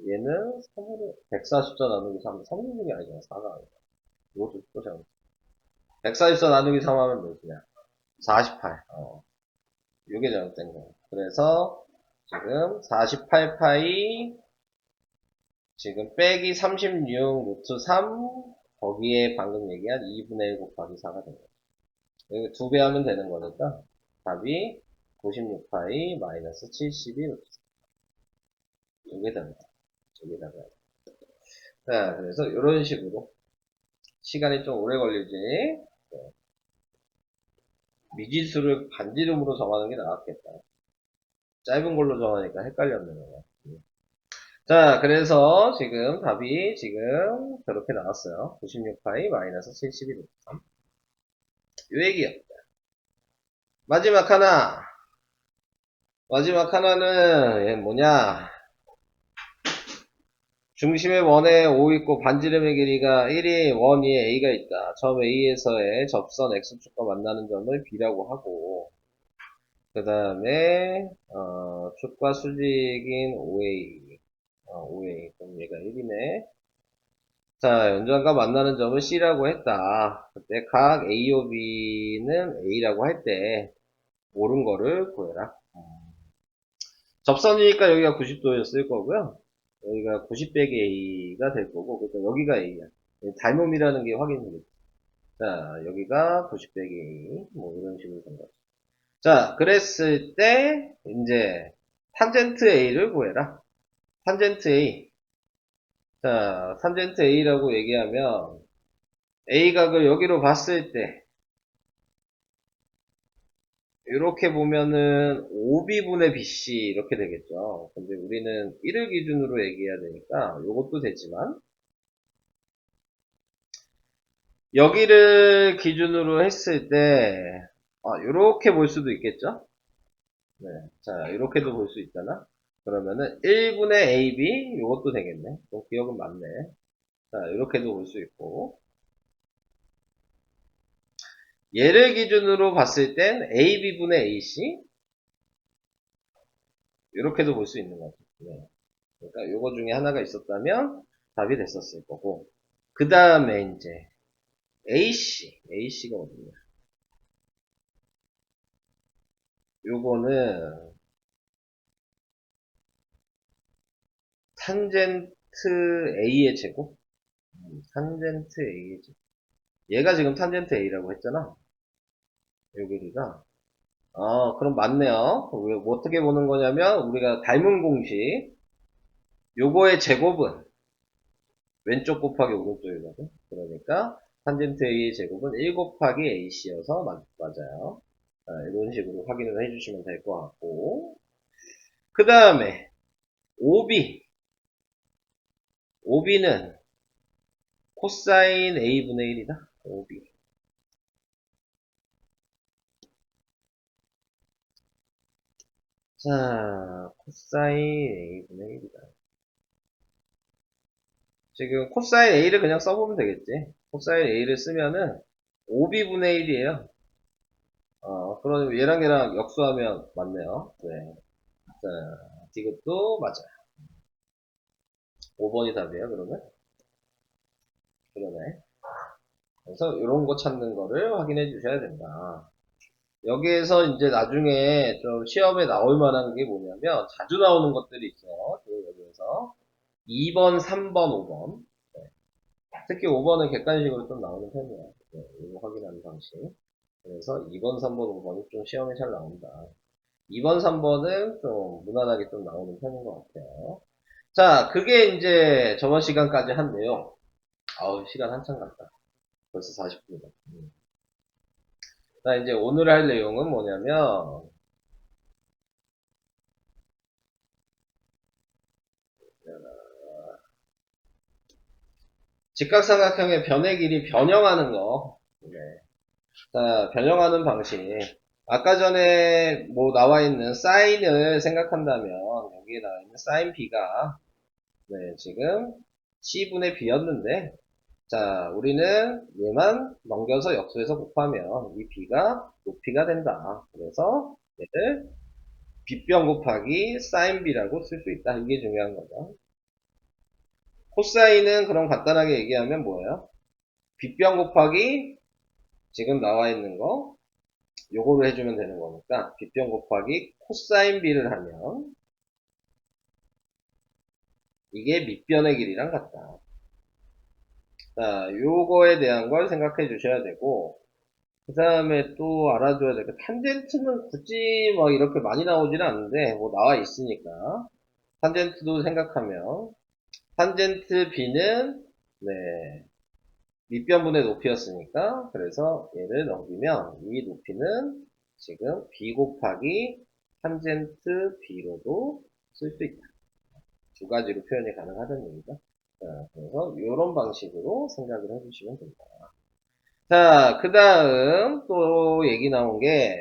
얘는 3으로 144 나누기 3, 36이 아니잖아, 4가 아니라. 이것도 또 잘못. 144 나누기 3 하면 몇이냐? 48. 이게 잘못된 거예요. 그래서 지금 48파이 지금 빼기 36 루트 3 거기에 방금 얘기한 2분의 1 곱하기 4가 된 거예요. 여기 2배 하면 되는 거니까 답이 96파이 마이너스 72 루트 3. 이게 됩니다. 이게 답이야. 자, 그래서 이런 식으로 시간이 좀 오래 걸리지. 미지수를 반지름으로 정하는 게 나았겠다. 짧은 걸로 정하니까 헷갈렸네. 자, 그래서 지금 답이 지금 저렇게 나왔어요. 96파이 마이너스 72 루트 3. 요 얘기였다. 마지막 하나. 마지막 하나는 얘 뭐냐? 중심의 원에 O 있고 반지름의 길이가 1이 원 위에 A가 있다. 처음 A에서의 접선 X축과 만나는 점을 B라고 하고 그 다음에 축과 수직인 OA OA 그럼 얘가 1이네. 자, 연주원과 만나는 점을 C라고 했다. 그때 각 A오 B는 A라고 할 때 옳은 거를 구해라. 접선이니까 여기가 90도였을 거고요. 여기가 90 빼기 A가 될 거고, 그러니까 여기가 A야. 닮음이라는 게 확인이 되겠죠. 자, 여기가 90 빼기 A. 뭐 이런 식으로 된 거죠. 자, 그랬을 때 이제 탄젠트 A를 구해라. 탄젠트 A. 자, 탄젠트 A라고 얘기하면 A각을 여기로 봤을 때 이렇게 보면은 OB분의 BC 이렇게 되겠죠. 근데 우리는 1을 기준으로 얘기해야 되니까 이것도 되지만 여기를 기준으로 했을 때 이렇게 볼 수도 있겠죠. 네, 자 이렇게도 볼 수 있잖아. 그러면은 1분의 AB 이것도 되겠네. 기억은 맞네. 자 이렇게도 볼 수 있고 얘를 기준으로 봤을 땐 AB분의 AC 이렇게도 볼 수 있는 거죠. 네. 그러니까 요거 중에 하나가 있었다면 답이 됐었을 거고. 그 다음에 이제 AC가 어디냐? 요거는 탄젠트 A의 제곱? 탄젠트 A의 제곱. 얘가 지금 탄젠트 A라고 했잖아. 요 길이가. 그럼 맞네요. 뭐 어떻게 보는 거냐면, 우리가 닮은 공식, 요거의 제곱은 왼쪽 곱하기 오른쪽이거든. 그러니까, 탄젠트 A의 제곱은 1 곱하기 AC여서 맞아요. 이런 식으로 확인을 해주시면 될 것 같고. 그 다음에, OB. OB는 코사인 A분의 1이다. OB. 자, 코사인 A분의 1이다. 지금 코사인 A를 그냥 써보면 되겠지. 코사인 A를 쓰면은 OB분의 1이에요. 그러면 얘랑 역수하면 맞네요. 네. 자, 이것도 맞아요. 5번이 답이에요, 그러면? 그러네. 그래서 이런 거 찾는 거를 확인해 주셔야 된다. 여기에서 이제 나중에 좀 시험에 나올 만한 게 뭐냐면 자주 나오는 것들이 있어요. 여기에서 2번, 3번, 5번. 특히 5번은 객관식으로 좀 나오는 편이에요. 네, 이거 확인하는 방식. 그래서 2번, 3번, 5번이 좀 시험에 잘 나온다. 2번, 3번은 좀 무난하게 좀 나오는 편인 것 같아요. 자, 그게 이제 저번 시간까지 한 내용. 아우, 시간 한참 갔다. 벌써 40분이다. 자, 이제 오늘 할 내용은 뭐냐면, 직각삼각형의 변의 길이 변형하는 거. 네. 자, 변형하는 방식. 아까 전에 뭐 나와 있는 사인을 생각한다면, 여기에 나와 있는 사인 B가, 네, 지금 C분의 B였는데, 자, 우리는 얘만 넘겨서 역수해서 곱하면 이 B가 높이가 된다. 그래서 얘를 B변 곱하기 사인 B라고 쓸 수 있다. 이게 중요한 거죠. 코사인은 그럼 간단하게 얘기하면 뭐예요? B변 곱하기 지금 나와 있는 거 요거를 해주면 되는 거니까 B변 곱하기 코사인 B를 하면 이게 밑변의 길이랑 같다. 자, 요거에 대한 걸 생각해 주셔야 되고 그 다음에 또 알아줘야 될 게 탄젠트는 굳이 막 이렇게 많이 나오지는 않는데 뭐 나와 있으니까 탄젠트도 생각하면 탄젠트 B는 네 밑변분의 높이였으니까 그래서 얘를 넘기면 이 높이는 지금 B 곱하기 탄젠트 B로도 쓸 수 있다. 두 가지로 표현이 가능하다는 얘기죠. 자, 그래서 이런 방식으로 생각을 해주시면 됩니다. 자, 그 다음 또 얘기 나온 게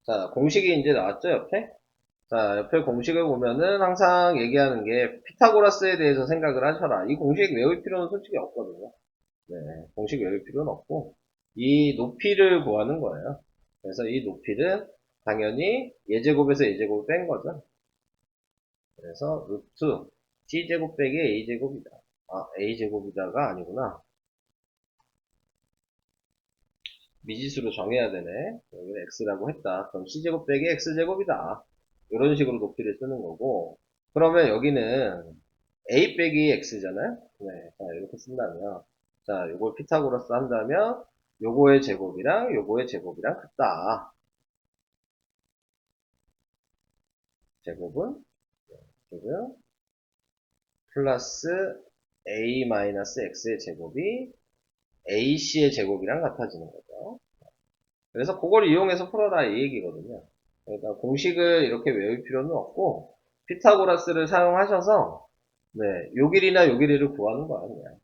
자, 공식이 이제 나왔죠, 옆에? 자, 옆에 공식을 보면은 항상 얘기하는 게 피타고라스에 대해서 생각을 하셔라. 이 공식 외울 필요는 솔직히 없거든요. 네, 공식 외울 필요는 없고 이 높이를 구하는 거예요. 그래서 이 높이를 당연히 예제곱에서 예제곱을 뺀 거죠. 그래서 루트 c제곱 빼기 a제곱이다. 아, a제곱이다가 아니구나. 미지수로 정해야 되네. 여기는 x라고 했다. 그럼 c제곱 빼기 x제곱이다. 이런 식으로 높이를 쓰는 거고. 그러면 여기는 a 빼기 x잖아요. 네, 자, 이렇게 쓴다면, 자, 요걸 피타고라스 한다면 요거의 제곱이랑 요거의 제곱이랑 같다. 제곱은 지금 플러스 a 마이너스 x의 제곱이 ac의 제곱이랑 같아지는 거죠. 그래서 그걸 이용해서 풀어라 이 얘기거든요. 그러니까 공식을 이렇게 외울 필요는 없고 피타고라스를 사용하셔서 네, 요 길이나 요 길이를 구하는 거야 그냥.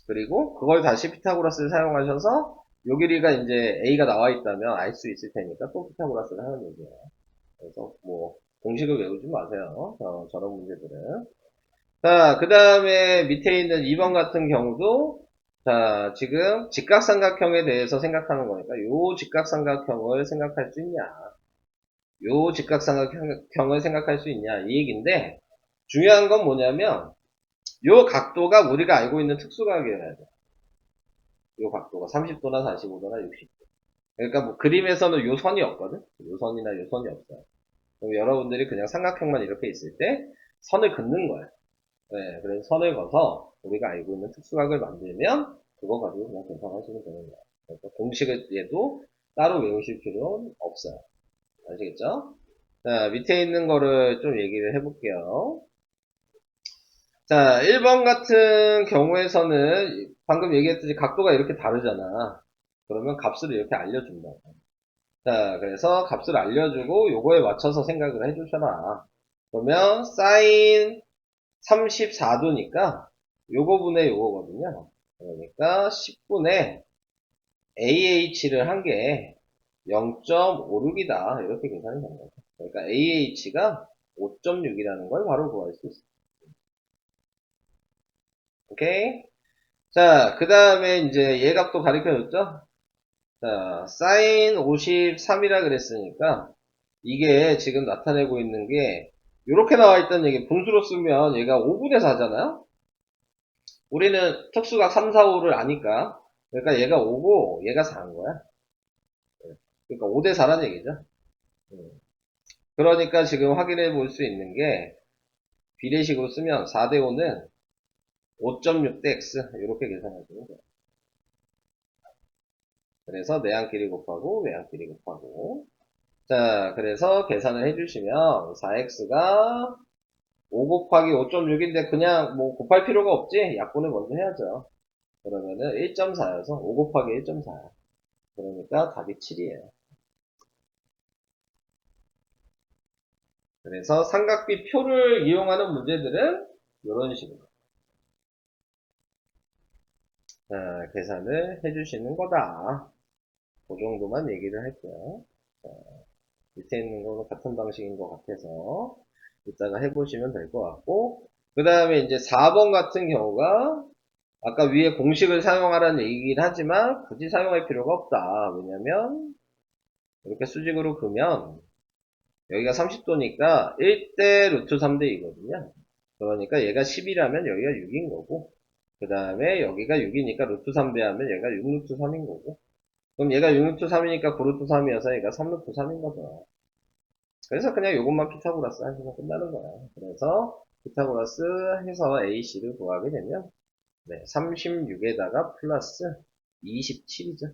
그리고 그걸 다시 피타고라스를 사용하셔서 요 길이가 이제 a가 나와 있다면 알 수 있을 테니까 또 피타고라스를 하는 얘기예요. 그래서 뭐 공식을 외우지 마세요. 저런 문제들은. 자, 그 다음에 밑에 있는 2번 같은 경우도 자, 지금 직각삼각형에 대해서 생각하는 거니까 요 직각삼각형을 생각할 수 있냐, 요 직각삼각형을 생각할 수 있냐 이 얘기인데 중요한 건 뭐냐면 요 각도가 우리가 알고 있는 특수각이어야 돼. 요 각도가 30도나 45도나 60도. 그러니까 뭐 그림에서는 요 선이 없거든. 요 선이나 요 선이 없어요. 그럼 여러분들이 그냥 삼각형만 이렇게 있을 때 선을 긋는 거야. 네, 그래서 선을 그어서 우리가 알고 있는 특수각을 만들면 그거 가지고 그냥 계산하시면 되는 거예요. 그래서 공식을 얘도 따로 외우실 필요는 없어요. 아시겠죠? 자, 밑에 있는 거를 좀 얘기를 해볼게요. 자, 1번 같은 경우에서는 방금 얘기했듯이 각도가 이렇게 다르잖아. 그러면 값을 이렇게 알려준다. 자, 그래서 값을 알려주고 요거에 맞춰서 생각을 해주셔라. 그러면 사인 34도니까 요거 분의 요거거든요. 그러니까 10분의 AH를 한 게 0.56이다. 이렇게 계산이 되는 거죠. 그러니까 AH가 5.6이라는 걸 바로 구할 수 있어요. 오케이? 자, 그 다음에 이제 얘 값도 가르쳐줬죠? 자, 사인 53이라 그랬으니까 이게 지금 나타내고 있는 게 이렇게 나와 있다는 얘기 분수로 쓰면 얘가 5분의 4잖아요? 우리는 특수각 3, 4, 5를 아니까 그러니까 얘가 5고 얘가 4인 거야. 그러니까 5대 4란 얘기죠. 음. 그러니까 지금 확인해 볼 수 있는 게 비례식으로 쓰면 4대 5는 5.6대 x 이렇게 계산하시면 돼요. 그래서 내항끼리 곱하고 외항끼리 곱하고 자 그래서 계산을 해주시면 4x가 5 곱하기 5.6인데 그냥 뭐 곱할 필요가 없지 약분을 먼저 해야죠. 그러면은 1.4여서 5 곱하기 1.4야. 그러니까 답이 7이에요. 그래서 삼각비 표를 이용하는 문제들은 이런 식으로 계산을 해주시는 거다. 그 정도만 얘기를 할게요. 자, 밑에 있는 거는 같은 방식인 것 같아서 이따가 해보시면 될 것 같고 그 다음에 이제 4번 같은 경우가 아까 위에 공식을 사용하라는 얘기긴 하지만 굳이 사용할 필요가 없다. 왜냐면 이렇게 수직으로 그으면 여기가 30도니까 1대 루트 3대 2거든요. 그러니까 얘가 10이라면 여기가 6인 거고 그 다음에 여기가 6이니까 루트 3배 하면 얘가 6루트 3인 거고 그럼 얘가 6루트 3이니까 9루트 3이어서 얘가 3루트 3인 거죠. 그래서 그냥 이것만 피타고라스 하시면 끝나는 거야. 그래서 피타고라스 해서 AC를 구하게 되면 네, 36에다가 플러스 27이죠.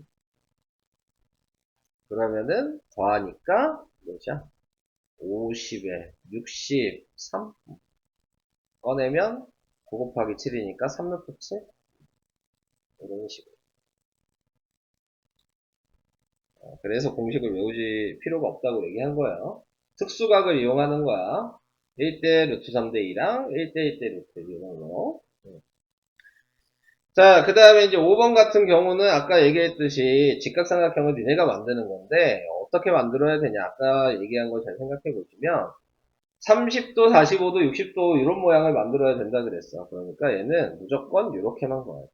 그러면은 더하니까 몇이야? 50에 63 꺼내면 9 곱하기 7이니까 3루트 7 이런 식으로. 그래서 공식을 외우지 필요가 없다고 얘기한 거예요. 특수각을 이용하는 거야. 1대 루트 3대 2랑 1대 1대 루트 이런 거. 자, 그 다음에 이제 5번 같은 경우는 아까 얘기했듯이 직각삼각형을 니네가 만드는 건데 어떻게 만들어야 되냐. 아까 얘기한 거 잘 생각해 보시면 30도, 45도, 60도 이런 모양을 만들어야 된다 그랬어. 그러니까 얘는 무조건 이렇게만 그어야 돼.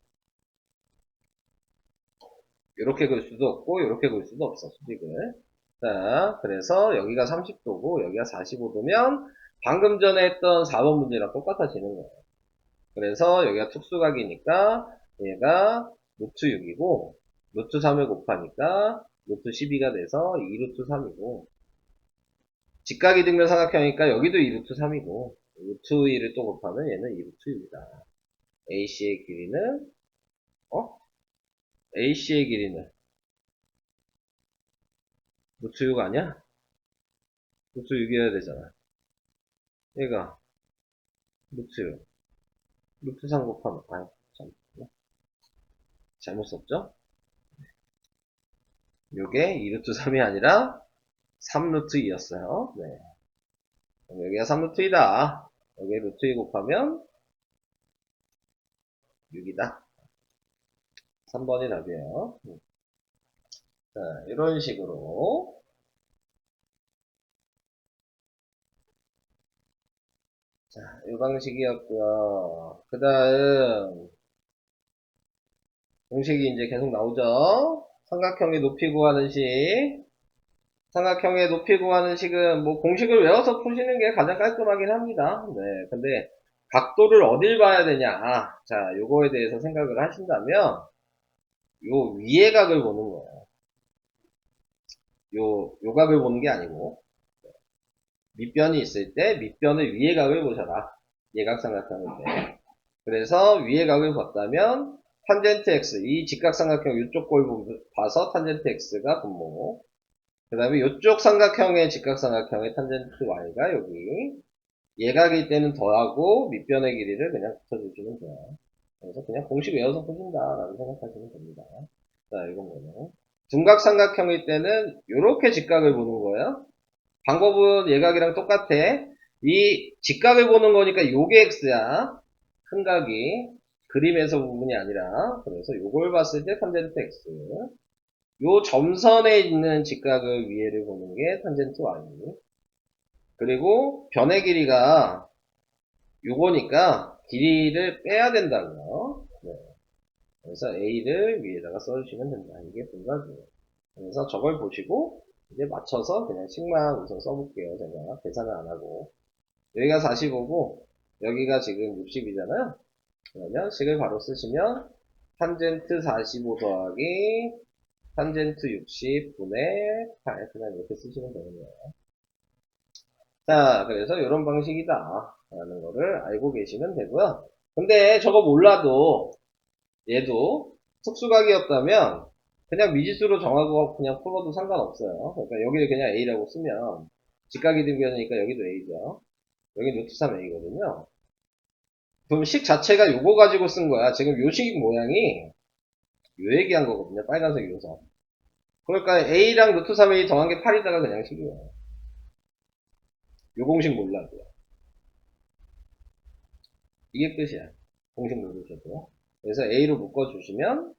이렇게 그을 수도 없고 이렇게 그을 수도 없어 수직을. 자, 그래서 여기가 30도고 여기가 45도면 방금 전에 했던 4번 문제랑 똑같아지는 거예요. 그래서 여기가 특수각이니까 얘가 루트 6이고 루트 3을 곱하니까 루트 12가 돼서 2루트 3이고 직각이 등변 삼각형이니까 여기도 2루트 3이고 루트 2를 또 곱하면 얘는 2루트 6이다. AC의 길이는 AC의 길이는 루트 6 아니야? 루트 6이어야 되잖아. 얘가 루트 6 루트 3 곱하면 잘못 썼죠? 요게 2루트 3이 아니라 3루트 2였어요. 네. 여기가 3루트 2다. 여기에 루트 2 곱하면 6이다. 3번이 답이에요. 자, 이런 식으로. 자, 이 방식이었고요. 그 다음, 공식이 이제 계속 나오죠? 삼각형의 높이 구하는 식. 삼각형의 높이 구하는 식은 뭐 공식을 외워서 푸시는 게 가장 깔끔하긴 합니다. 네, 근데 각도를 어딜 봐야 되냐? 자, 요거에 대해서 생각을 하신다면 요 위의 각을 보는 거예요. 요 각을 보는 게 아니고 밑변이 있을 때 밑변의 위의 각을 보셔라. 예각삼각형인데. 그래서 위의 각을 봤다면 탄젠트 x, 이 직각삼각형 이쪽 꼴 봐서 탄젠트 x가 분모. 그 다음에 이쪽 삼각형의 직각삼각형의 탄젠트 y가 여기. 예각일 때는 더하고 밑변의 길이를 그냥 붙여주시면 돼요. 그래서 그냥 공식 외워서 푸신다라고 생각하시면 됩니다. 자, 이건 뭐냐. 둔각삼각형일 때는 이렇게 직각을 보는 거예요. 방법은 예각이랑 똑같아. 이 직각을 보는 거니까 요게 x야. 큰 각이. 그림에서 부분이 아니라. 그래서 요걸 봤을 때 탄젠트 x. 요 점선에 있는 직각을 위에를 보는 게 탄젠트 y. 그리고 변의 길이가 요거니까 길이를 빼야 된다고요. 네. 그래서 a를 위에다가 써주시면 된다. 이게 분각이에요. 그래서 저걸 보시고 이제 맞춰서 그냥 식만 우선 써볼게요. 제가 계산을 안 하고 여기가 45고 여기가 지금 60이잖아요. 그러면 식을 바로 쓰시면 탄젠트 45 더하기 탄젠트 60 분의 8 그냥 이렇게 쓰시면 되는 거예요. 자, 그래서 이런 방식이다 라는 거를 알고 계시면 되고요. 근데 저거 몰라도 얘도 특수각이었다면 그냥 미지수로 정하고 그냥 풀어도 상관없어요. 그러니까 여기를 그냥 A라고 쓰면 직각이 등변이니까 여기도 A죠. 여기 루트 3A거든요. 그럼 식 자체가 요거 가지고 쓴 거야. 지금 요 식 모양이 요 얘기한 거거든요. 빨간색 요선. 그러니까 A랑 루트 3A 더한 게 8이다가 그냥 식이에요. 요 공식 몰라도요. 이게 끝이야. 공식 모르셔도. 그래서 A로 묶어주시면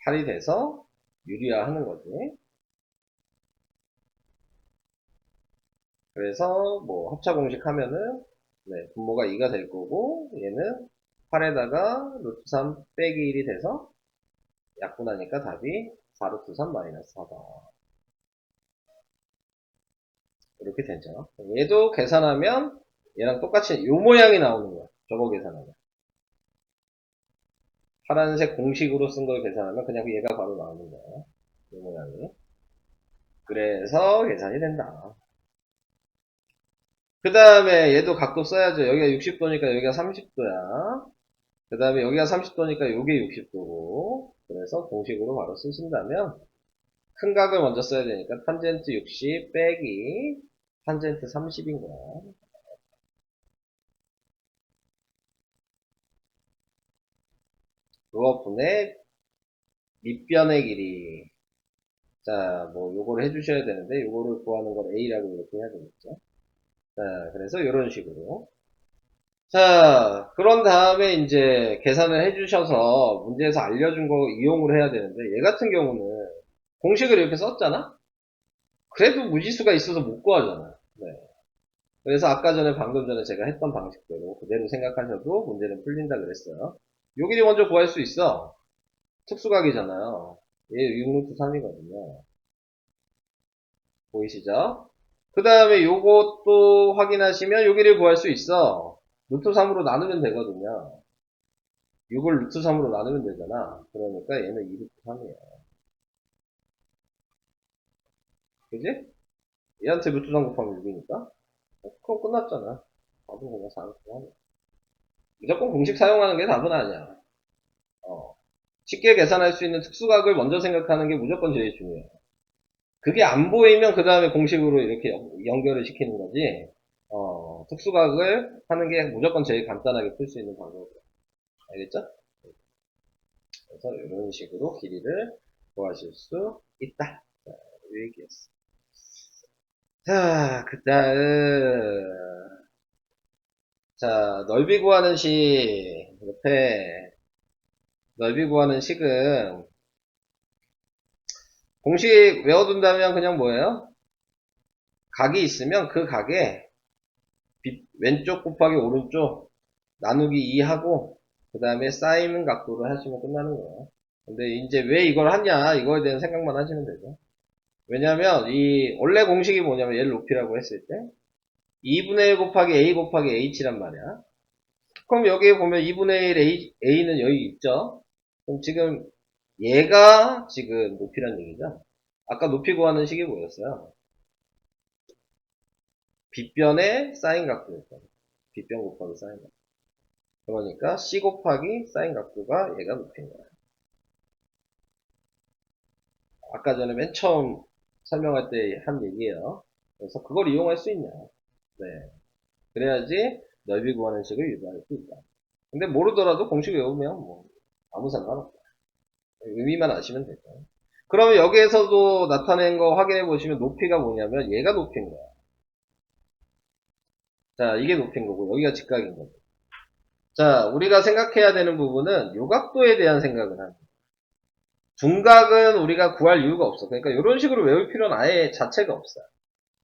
8이 돼서 유리화 하는 거지. 그래서 뭐 합차 공식 하면은 네, 분모가 2가 될 거고 얘는 8에다가 루트 3 빼기 1이 돼서 약분하니까 답이 4 루트 3 마이너스 4다. 이렇게 되죠. 얘도 계산하면 얘랑 똑같이 요 모양이 나오는 거야. 저거 계산하면. 파란색 공식으로 쓴 걸 계산하면 그냥 얘가 바로 나오는 거야. 이 모양이. 그래서 계산이 된다. 그 다음에 얘도 각도 써야죠. 여기가 60도니까 여기가 30도야. 그 다음에 여기가 30도니까 여기 60도고. 그래서 공식으로 바로 쓰신다면 큰 각을 먼저 써야 되니까 탄젠트 60 빼기 탄젠트 30인 거야. 그거 분의 밑변의 길이. 자, 뭐 요거를 해주셔야 되는데 요거를 구하는 걸 A라고 이렇게 해야 되겠죠. 자, 그래서 이런 식으로. 자, 그런 다음에 이제 계산을 해주셔서 문제에서 알려준 거 이용을 해야 되는데 얘 같은 경우는 공식을 이렇게 썼잖아? 그래도 무지수가 있어서 못 구하잖아. 네. 그래서 아까 전에 방금 전에 제가 했던 방식대로 그대로 생각하셔도 문제는 풀린다 그랬어요. 요 길이 먼저 구할 수 있어. 특수각이잖아요. 얘 6루트 3이거든요. 보이시죠? 그 다음에 요것도 확인하시면 여기를 구할 수 있어. 루트 3으로 나누면 되거든요. 6을 루트 3으로 나누면 되잖아. 그러니까 얘는 2 루트 3이야. 그지? 얘한테 루트 3 곱하면 6이니까. 그럼 끝났잖아. 답은 그냥 4 루트 3이야. 무조건 공식 사용하는 게 답은 아니야. 쉽게 계산할 수 있는 특수각을 먼저 생각하는 게 무조건 제일 중요해. 그게 안 보이면 그 다음에 공식으로 이렇게 연결을 시키는 거지. 특수각을 하는 게 무조건 제일 간단하게 풀 수 있는 방법이야. 알겠죠? 그래서 이런 식으로 길이를 구하실 수 있다. 자, 이 얘기였어. 자, 그 다음. 자, 넓이 구하는 식. 옆에 넓이 구하는 식은 공식 외워둔다면 그냥 뭐예요? 각이 있으면 그 각에 왼쪽 곱하기 오른쪽 나누기 2 하고 그 다음에 쌓이는 각도를 하시면 끝나는 거예요. 근데 이제 왜 이걸 하냐 이거에 대한 생각만 하시면 되죠. 왜냐면 이 원래 공식이 뭐냐면 얘를 높이라고 했을 때 2분의 1 곱하기 a 곱하기 h란 말이야. 그럼 여기에 보면 2분의 1 a는 여기 있죠. 그럼 지금 얘가 지금 높이란 얘기죠. 아까 높이 구하는 식이 뭐였어요? 빗변의 사인 각도였어요. 빗변 곱하기 사인 각도. 그러니까 c 곱하기 사인 각도가 얘가 높이인 거야. 아까 전에 맨 처음 설명할 때 한 얘기예요. 그래서 그걸 이용할 수 있냐. 네. 그래야지 넓이 구하는 식을 유도할 수 있다. 근데 모르더라도 공식 외우면 뭐 아무 상관없다. 의미만 아시면 되죠. 그러면 여기에서도 나타낸 거 확인해 보시면 높이가 뭐냐면 얘가 높이인 거야. 자, 이게 높이인 거고 여기가 직각인 거고. 자, 우리가 생각해야 되는 부분은 요각도에 대한 생각을 하는 거야. 둔각은 우리가 구할 이유가 없어. 그러니까 이런 식으로 외울 필요는 아예 자체가 없어요.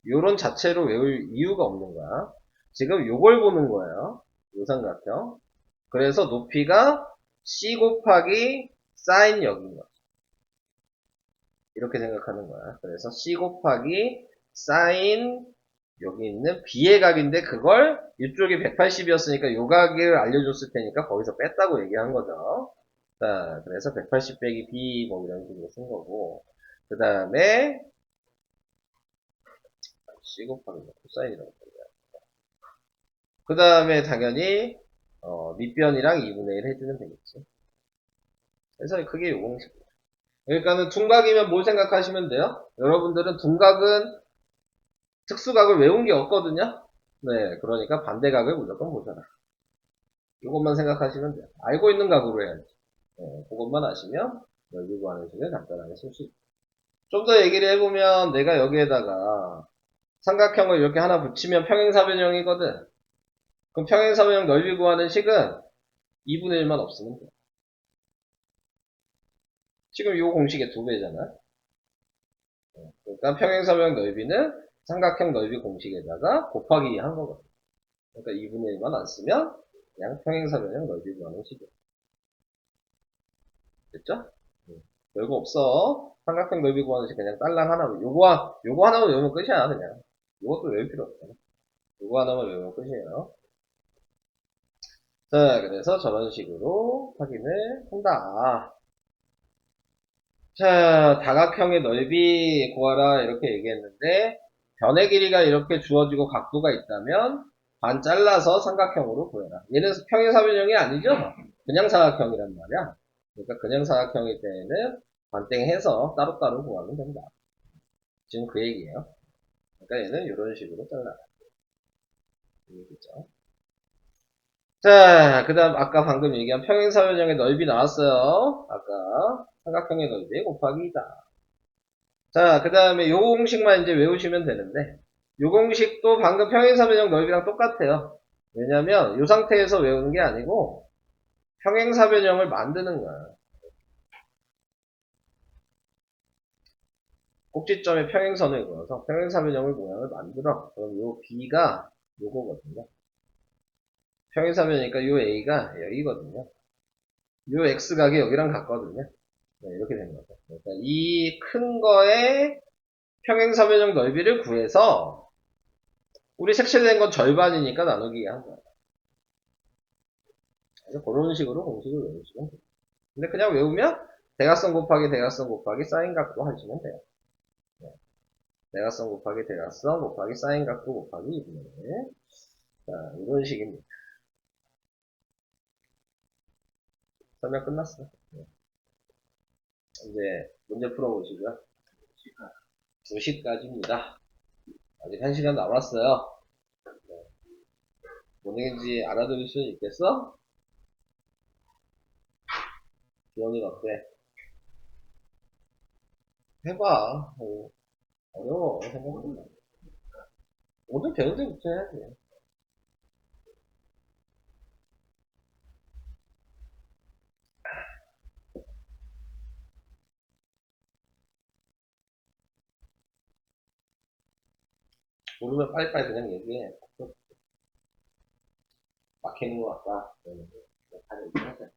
요런 자체로 외울 이유가 없는 거야. 지금 요걸 보는 거예요. 요 삼각형. 그래서 높이가 c 곱하기 사인 역인 거야. 이렇게 생각하는 거야. 그래서 c 곱하기 사인 여기 있는 b의 각인데 그걸 이쪽이 180이었으니까 요 각을 알려줬을 테니까 거기서 뺐다고 얘기한 거죠. 자, 그래서 180 빼기 b 뭐 이런 식으로 쓴 거고 그 다음에 c 곱하기 코사인이라고 써요. 그 다음에 당연히 밑변이랑 2분의 1 해주면 되겠지. 그래서 그게 요 공식이에요. 그러니까는 둔각이면 뭘 생각하시면 돼요? 여러분들은 둔각은 특수각을 외운 게 없거든요. 네, 그러니까 반대각을 무조건 보잖아. 이것만 생각하시면 돼요. 알고 있는 각으로 해야지. 네, 그것만 아시면 넓이 구하는 식을 간단하게 쓸 수 있다. 좀 더 얘기를 해보면 내가 여기에다가 삼각형을 이렇게 하나 붙이면 평행사변형이거든. 그럼 평행사변형 넓이 구하는 식은 2분의 1만 없으면 돼. 지금 이 공식의 2배잖아. 그러니까 평행사변형 넓이는 삼각형 넓이 공식에다가 곱하기 한 거거든. 그러니까 2분의 1만 안 쓰면 그냥 평행사변형 넓이 구하는 식이야. 됐죠? 별거 없어. 삼각형 넓이 구하는 식 그냥 딸랑 하나, 요거 하나만 외우면 끝이야, 그냥. 요것도 외울 필요 없잖아. 요거 하나만 외우면 끝이에요. 자, 그래서 저런 식으로 확인을 한다. 자, 다각형의 넓이 구하라 이렇게 얘기했는데 변의 길이가 이렇게 주어지고 각도가 있다면 반 잘라서 삼각형으로 구해라. 얘는 평행사변형이 아니죠? 그냥 사각형이란 말이야. 그러니까 그냥 사각형일 때에는 반땡해서 따로따로 구하면 된다. 지금 그 얘기예요. 그러니까 얘는 이런 식으로 잘라. 이 얘기죠. 자, 그 다음 아까 방금 얘기한 평행사변형의 넓이 나왔어요. 아까 삼각형의 넓이 곱하기 2다. 자, 그 다음에 요 공식만 이제 외우시면 되는데 요 공식도 방금 평행사변형 넓이랑 똑같아요. 왜냐면 요 상태에서 외우는 게 아니고 평행사변형을 만드는 거야. 꼭지점에 평행선을 그어서 평행사변형을 모양을 만들어. 그럼 요 B가 요거거든요. 평행사변이니까 요 A가 여기거든요. 요 X각이 여기랑 같거든요. 네, 이렇게 되는 거죠. 그러니까 이 큰 거의 평행사변형 넓이를 구해서 우리 색칠된 건 절반이니까 나누기 한 거야. 그래서 그런 식으로 공식을 외우시면 돼요. 근데 그냥 외우면 대각선 곱하기 대각선 곱하기 사인 각도 하시면 돼요. 네. 대각선 곱하기 대각선 곱하기 사인 각도 곱하기 2분의 자, 이런 식입니다. 설명 끝났어. 네. 이제 문제 풀어보시고요. 2시까지입니다. 아직 1시간 남았어요. 뭔 얘기인지 알아들을 수 있겠어? 기원이는 어때? 해봐. 어려워. 생각보다. 오늘 배운 데부터 해야지. 모르면 빨리빨리 그냥 얘기해. 막히는 것 같다. 다 얘기하자.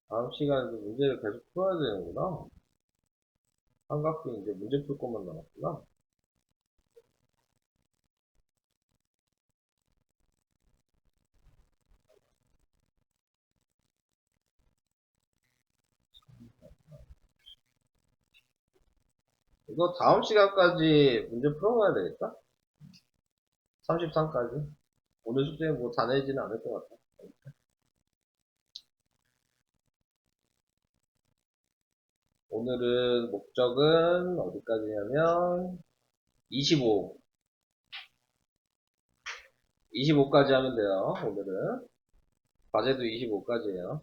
다음 시간에도 문제를 계속 풀어야 되는구나. 삼각도 이제 문제 풀 것만 남았구나. 이거 다음 시간까지 문제 풀어가야 되겠다? 33까지. 오늘 숙제 뭐 다 내지는 않을 것 같아. 오늘은 목적은 어디까지냐면 25. 25까지 하면 돼요. 오늘은. 과제도 25까지예요.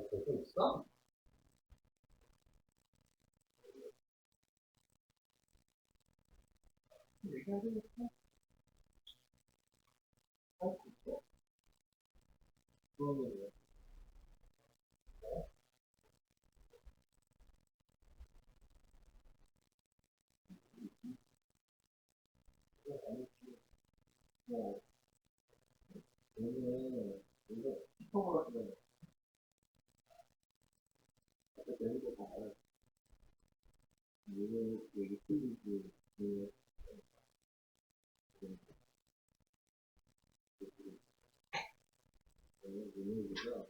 볼수 있어? 얘기하지. 할수 있어. 그러면 왜? 뭐, 얘는, 이거, 피통으로 하시면, 어떻게 되는 거 봐요. 얘는, 얘기 틀리지. 그, 얘는, 얘기가,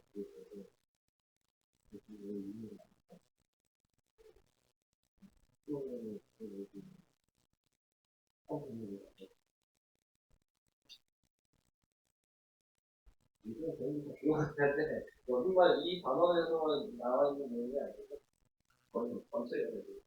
이거 되는 거 같을 때, 여기만 이 단원에서만 나와 있는 내용이 아니고, 거의 전체가 되고.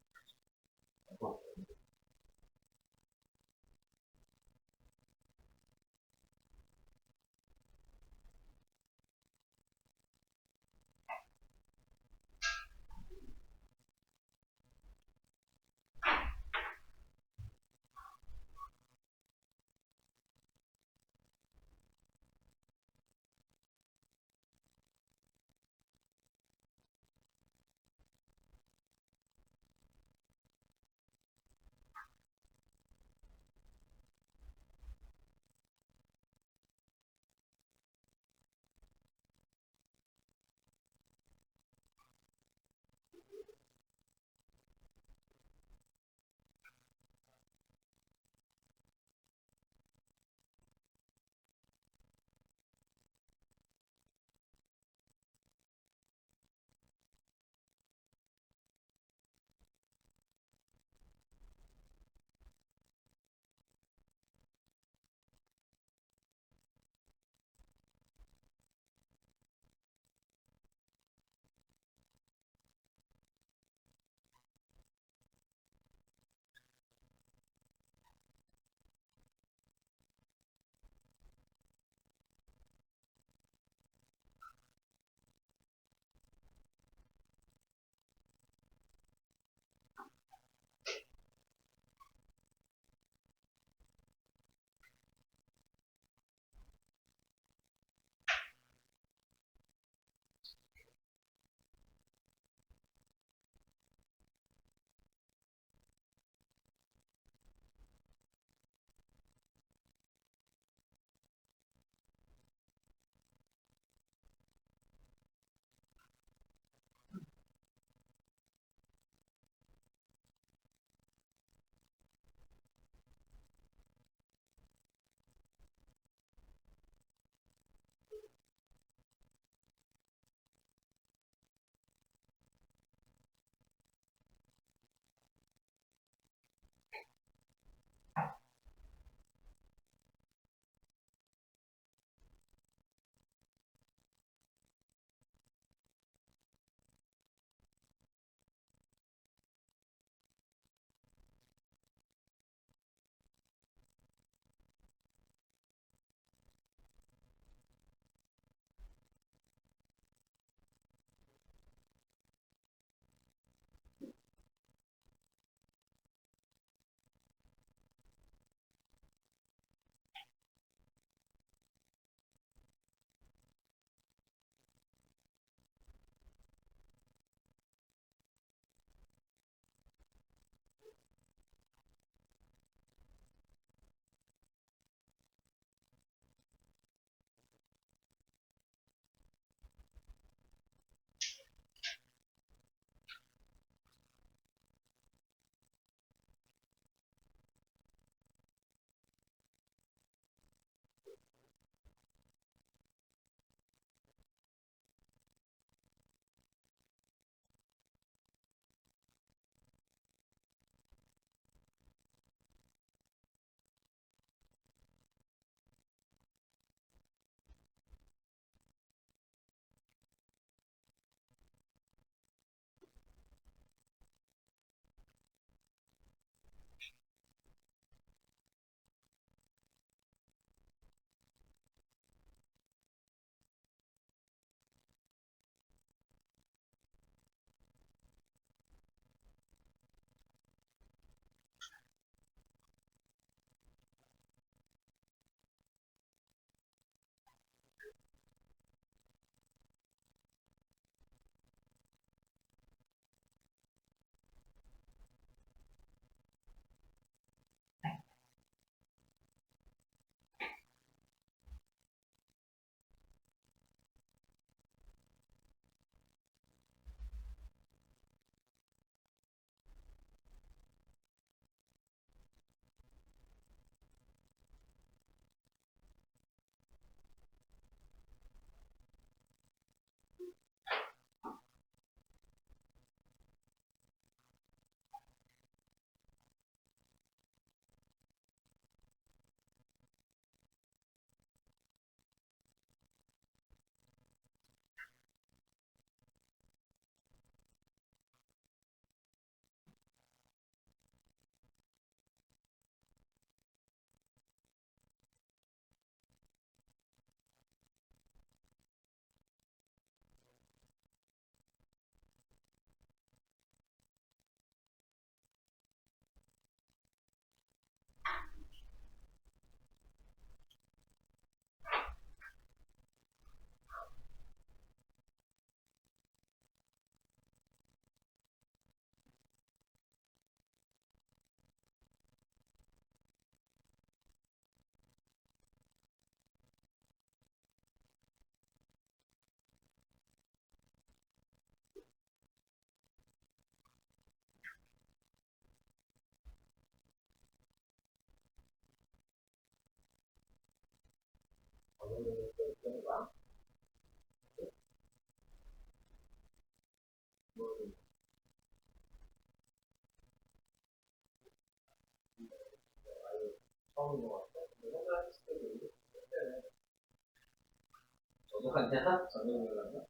아니야? 전용이라면?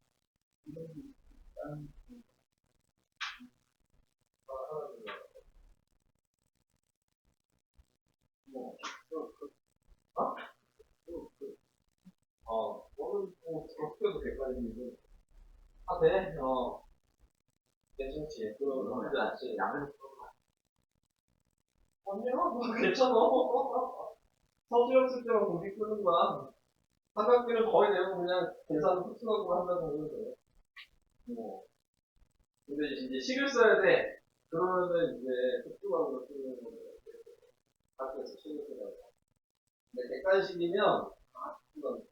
뭐, 어? 너는 뭐, 그렇게도 될까지. 아, 돼? 괜찮지. 그럼, 그러지 않지. 양을 아니야, 뭐, 괜찮아. 서술했을 때만 고기 끄는 거야. 삼각기는 거의 대부분 그냥 계산 흡수하고 한다고 보면 돼. 뭐. 근데 이제 식을 써야 돼. 그러면은 이제 흡수하고 쓰는 거는 학교에서 식을 써야 돼. 근데 객관식이면, 이건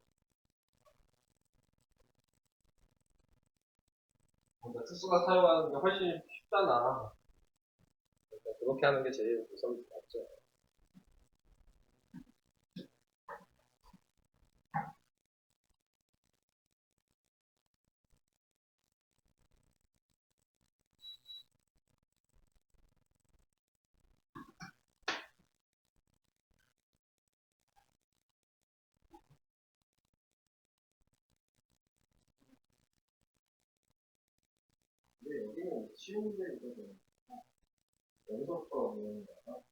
뭔가 특수가 사용하는 게 훨씬 쉽잖아. 그러니까 그렇게 하는 게 제일 우선 맞죠. 근데 여기는 쉬운데, 이거는 연속도 없는 거야.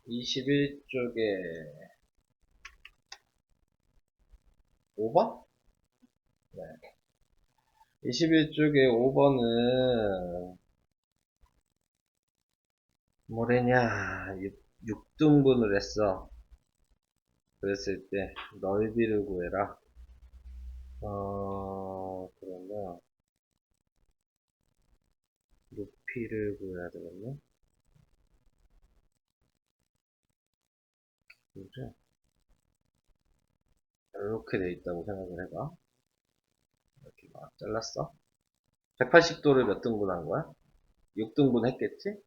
21쪽에 5번? 네. 21쪽에 5번은 뭐래냐, 6등분을 했어. 그랬을 때 넓이를 구해라. 그러면 높이를 구해야 되겠네. 그죠? 이렇게 돼 있다고 생각을 해봐. 이렇게 막 잘랐어. 180도를 몇 등분 한 거야? 6등분 했겠지?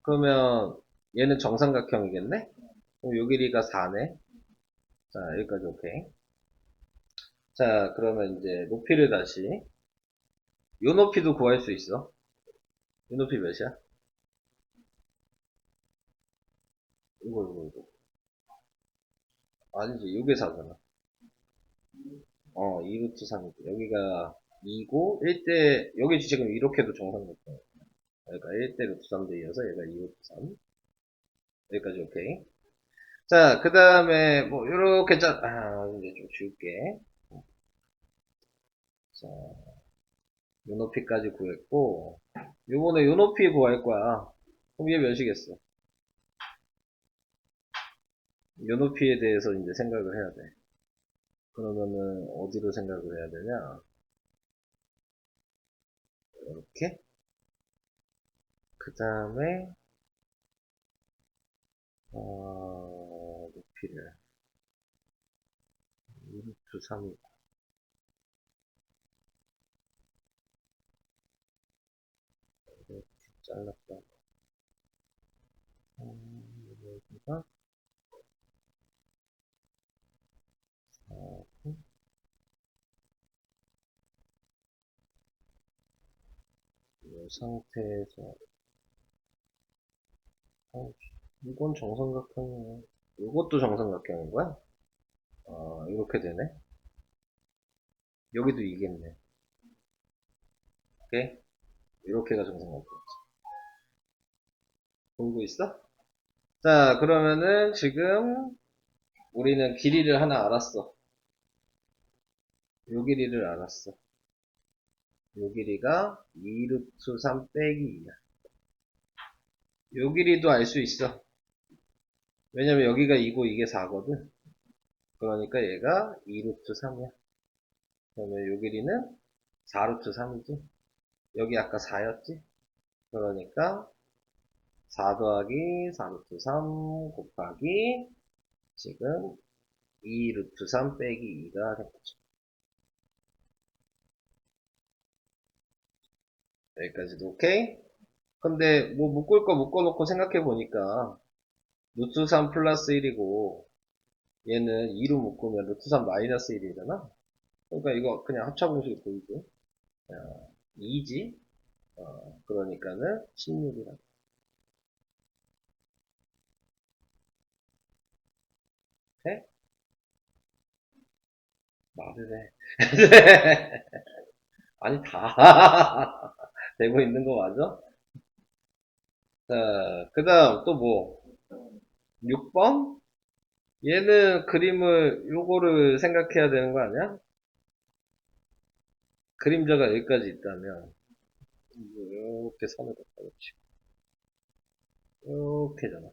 그러면 얘는 정삼각형이겠네? 그럼 요 길이가 4네. 자, 여기까지 오케이. 자, 그러면 이제 높이를 다시. 요 높이도 구할 수 있어. 요 높이 몇이야? 이거. 아니지, 요게 4잖아. 2루트 3이지. 여기가 2고, 1대, 여기 지금 이렇게도 정상각형. 그러니까 1대 루트 3대 이어서 얘가 2루트 3. 여기까지 오케이. 자, 그 다음에, 뭐, 요렇게 이제 좀 줄게. 자, 요 높이까지 구했고, 요번에 요 높이 구할 거야. 그럼 얘 몇이겠어? 요 높이에 대해서 이제 생각을 해야 돼. 그러면은, 어디로 생각을 해야 되냐? 이렇게. 그 다음에, 높이를. 2루트 3이고. 이렇게 잘랐다. 여기가, 4고, 이 상태에서, 이건 정삼각형이야. 이것도 정삼각형인 거야? 이렇게 되네. 여기도 이겠네. 오케이? 이렇게가 정삼각형. 보고 있어? 자, 그러면은 지금 우리는 길이를 하나 알았어. 요 길이를 알았어. 요 길이가 2루트 3 빼기 2야. 요 길이도 알 수 있어. 왜냐면 여기가 2고 이게 4거든. 그러니까 얘가 2루트 3이야. 그러면 요 길이는 4루트 3이지. 여기 아까 4였지? 그러니까 4 더하기 4루트 3 곱하기 지금 2루트 3 빼기 2가 된 거죠. 여기까지도 오케이? 근데 뭐 묶을 거 묶어놓고 생각해 보니까 루트 3 플러스 1이고 얘는 2로 묶으면 루트 3 마이너스 1이잖아. 그러니까 이거 그냥 합차공식 보이지? 2지? 그러니까는 16이라. 돼? 말을 해. 아니 다 되고 있는 거 맞아? 자, 그 다음 또 뭐? 6번? 얘는 그림을 요거를 생각해야 되는 거 아니야? 그림자가 여기까지 있다면 이렇게 선을 긋다 그렇지. 이렇게잖아.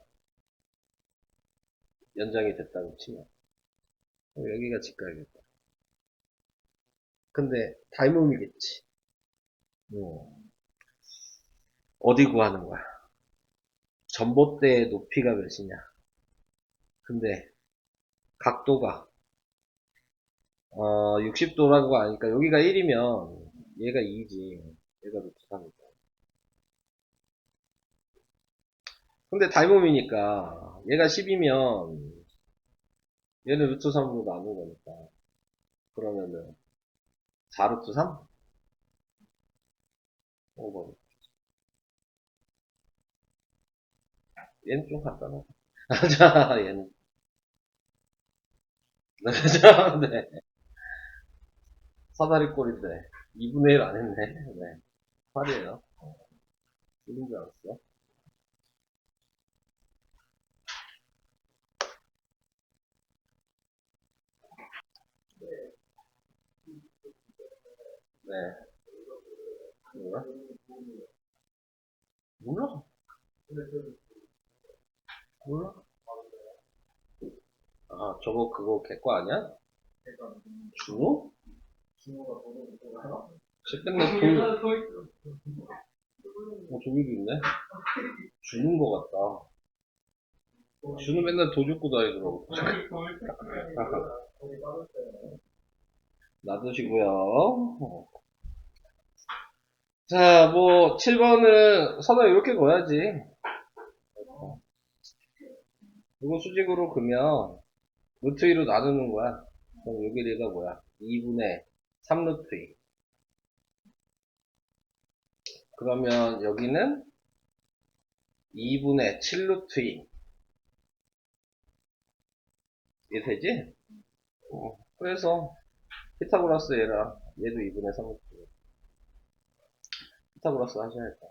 연장이 됐다고 치면 여기가 직각이겠다. 근데 닮음이겠지. 어디 구하는 거야? 전봇대의 높이가 몇이냐? 근데 각도가 60도라고 하니까 여기가 1이면 얘가 2지. 얘가 루트 3이고. 근데 닮음이니까 얘가 10이면 얘는 루트 3으로 나눈 거니까. 그러면은 4루트 3? 5번. 얘는 좀 간단하다. 자, 얘는. 자, 네. 사다리 꼴인데 2분의 1 안 했네. 네. 8이에요. 줄인 줄 알았어. 네. 뭐야? 몰라. 몰라. 아, 저거 그거 걔거 아니야? 준호? 쟤 맨날 저기도 있네. 주는 거 같다. 준호 맨날 도 줍고 다니더라고. 놔두시고요. 자, 뭐, 7번은 선을 이렇게 그어야지. 이거 수직으로 그면 루트 2로 나누는 거야. 그럼 여기 얘가 뭐야? 2분의 3루트 2. 그러면 여기는 2분의 7루트 2. 이게 되지? 그래서 피타고라스 얘랑 얘도 2분의 3루트 2. 피타고라스 하셔야겠다.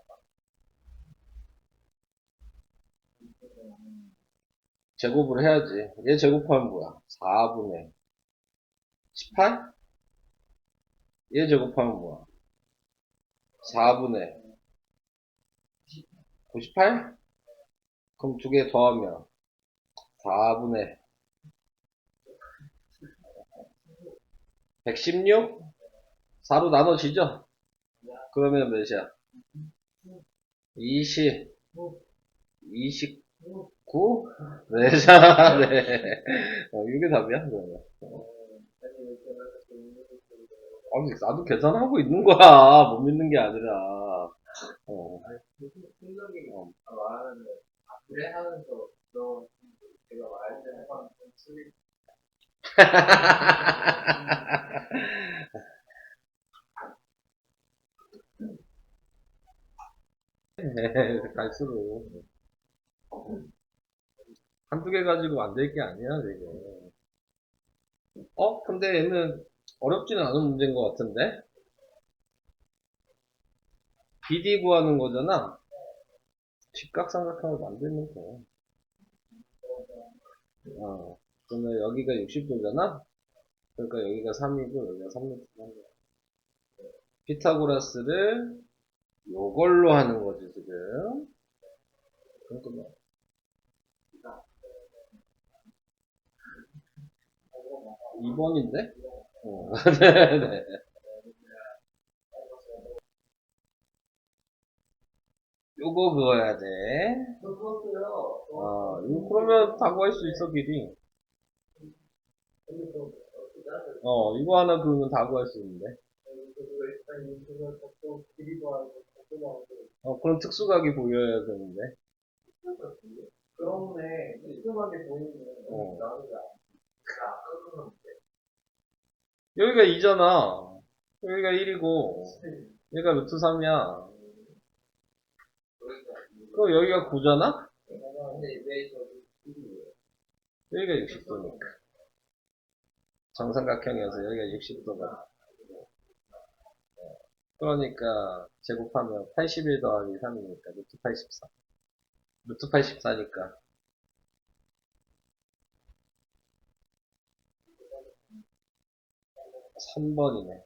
제곱을 해야지. 얘 제곱하면 뭐야? 4분의 18? 얘 제곱하면 뭐야? 4분의 98? 그럼 두 개 더하면 4분의 116? 4로 나눠지죠? 그러면 몇이야? 20, 29? 네, 자, 네. 이게 답이야, 그러면. 아니, 나도 계산하고 있는 거야. 못 믿는 게 아니라. 어. 생각이 어. 말하는데 그래 하면서 너 제가 말할 때 해봐 틀리 갈수록. 한두 개 가지고 안 될 게 아니야, 되게. 근데 얘는 어렵지는 않은 문제인 것 같은데? BD 구하는 거잖아? 직각삼각형을 만들면 돼. 그러면 여기가 60도잖아? 그러니까 여기가 3이고 여기가 3루트 한 거야. 피타고라스를 요걸로 하는 거지, 지금. 그러니까 뭐. 2번인데? 네네. 요거 그어야 돼. 그것도요 이거 그러면 다 구할 수 있어, 길이. 이거 하나 그으면 다 구할 수 있는데. 그럼 특수각이 보여야 되는데. 그런데 이승하게 보이는 어. 나는 여기가 2잖아. 여기가 1이고, 얘가 루트 3이야. 그럼 여기가 9잖아? 근데 왜 저기 여기가 60도니까. 정삼각형이어서 여기가 60도가. 그러니까, 제곱하면 81 더하기 3이니까, 루트 84. 루트 84니까. 3번이네.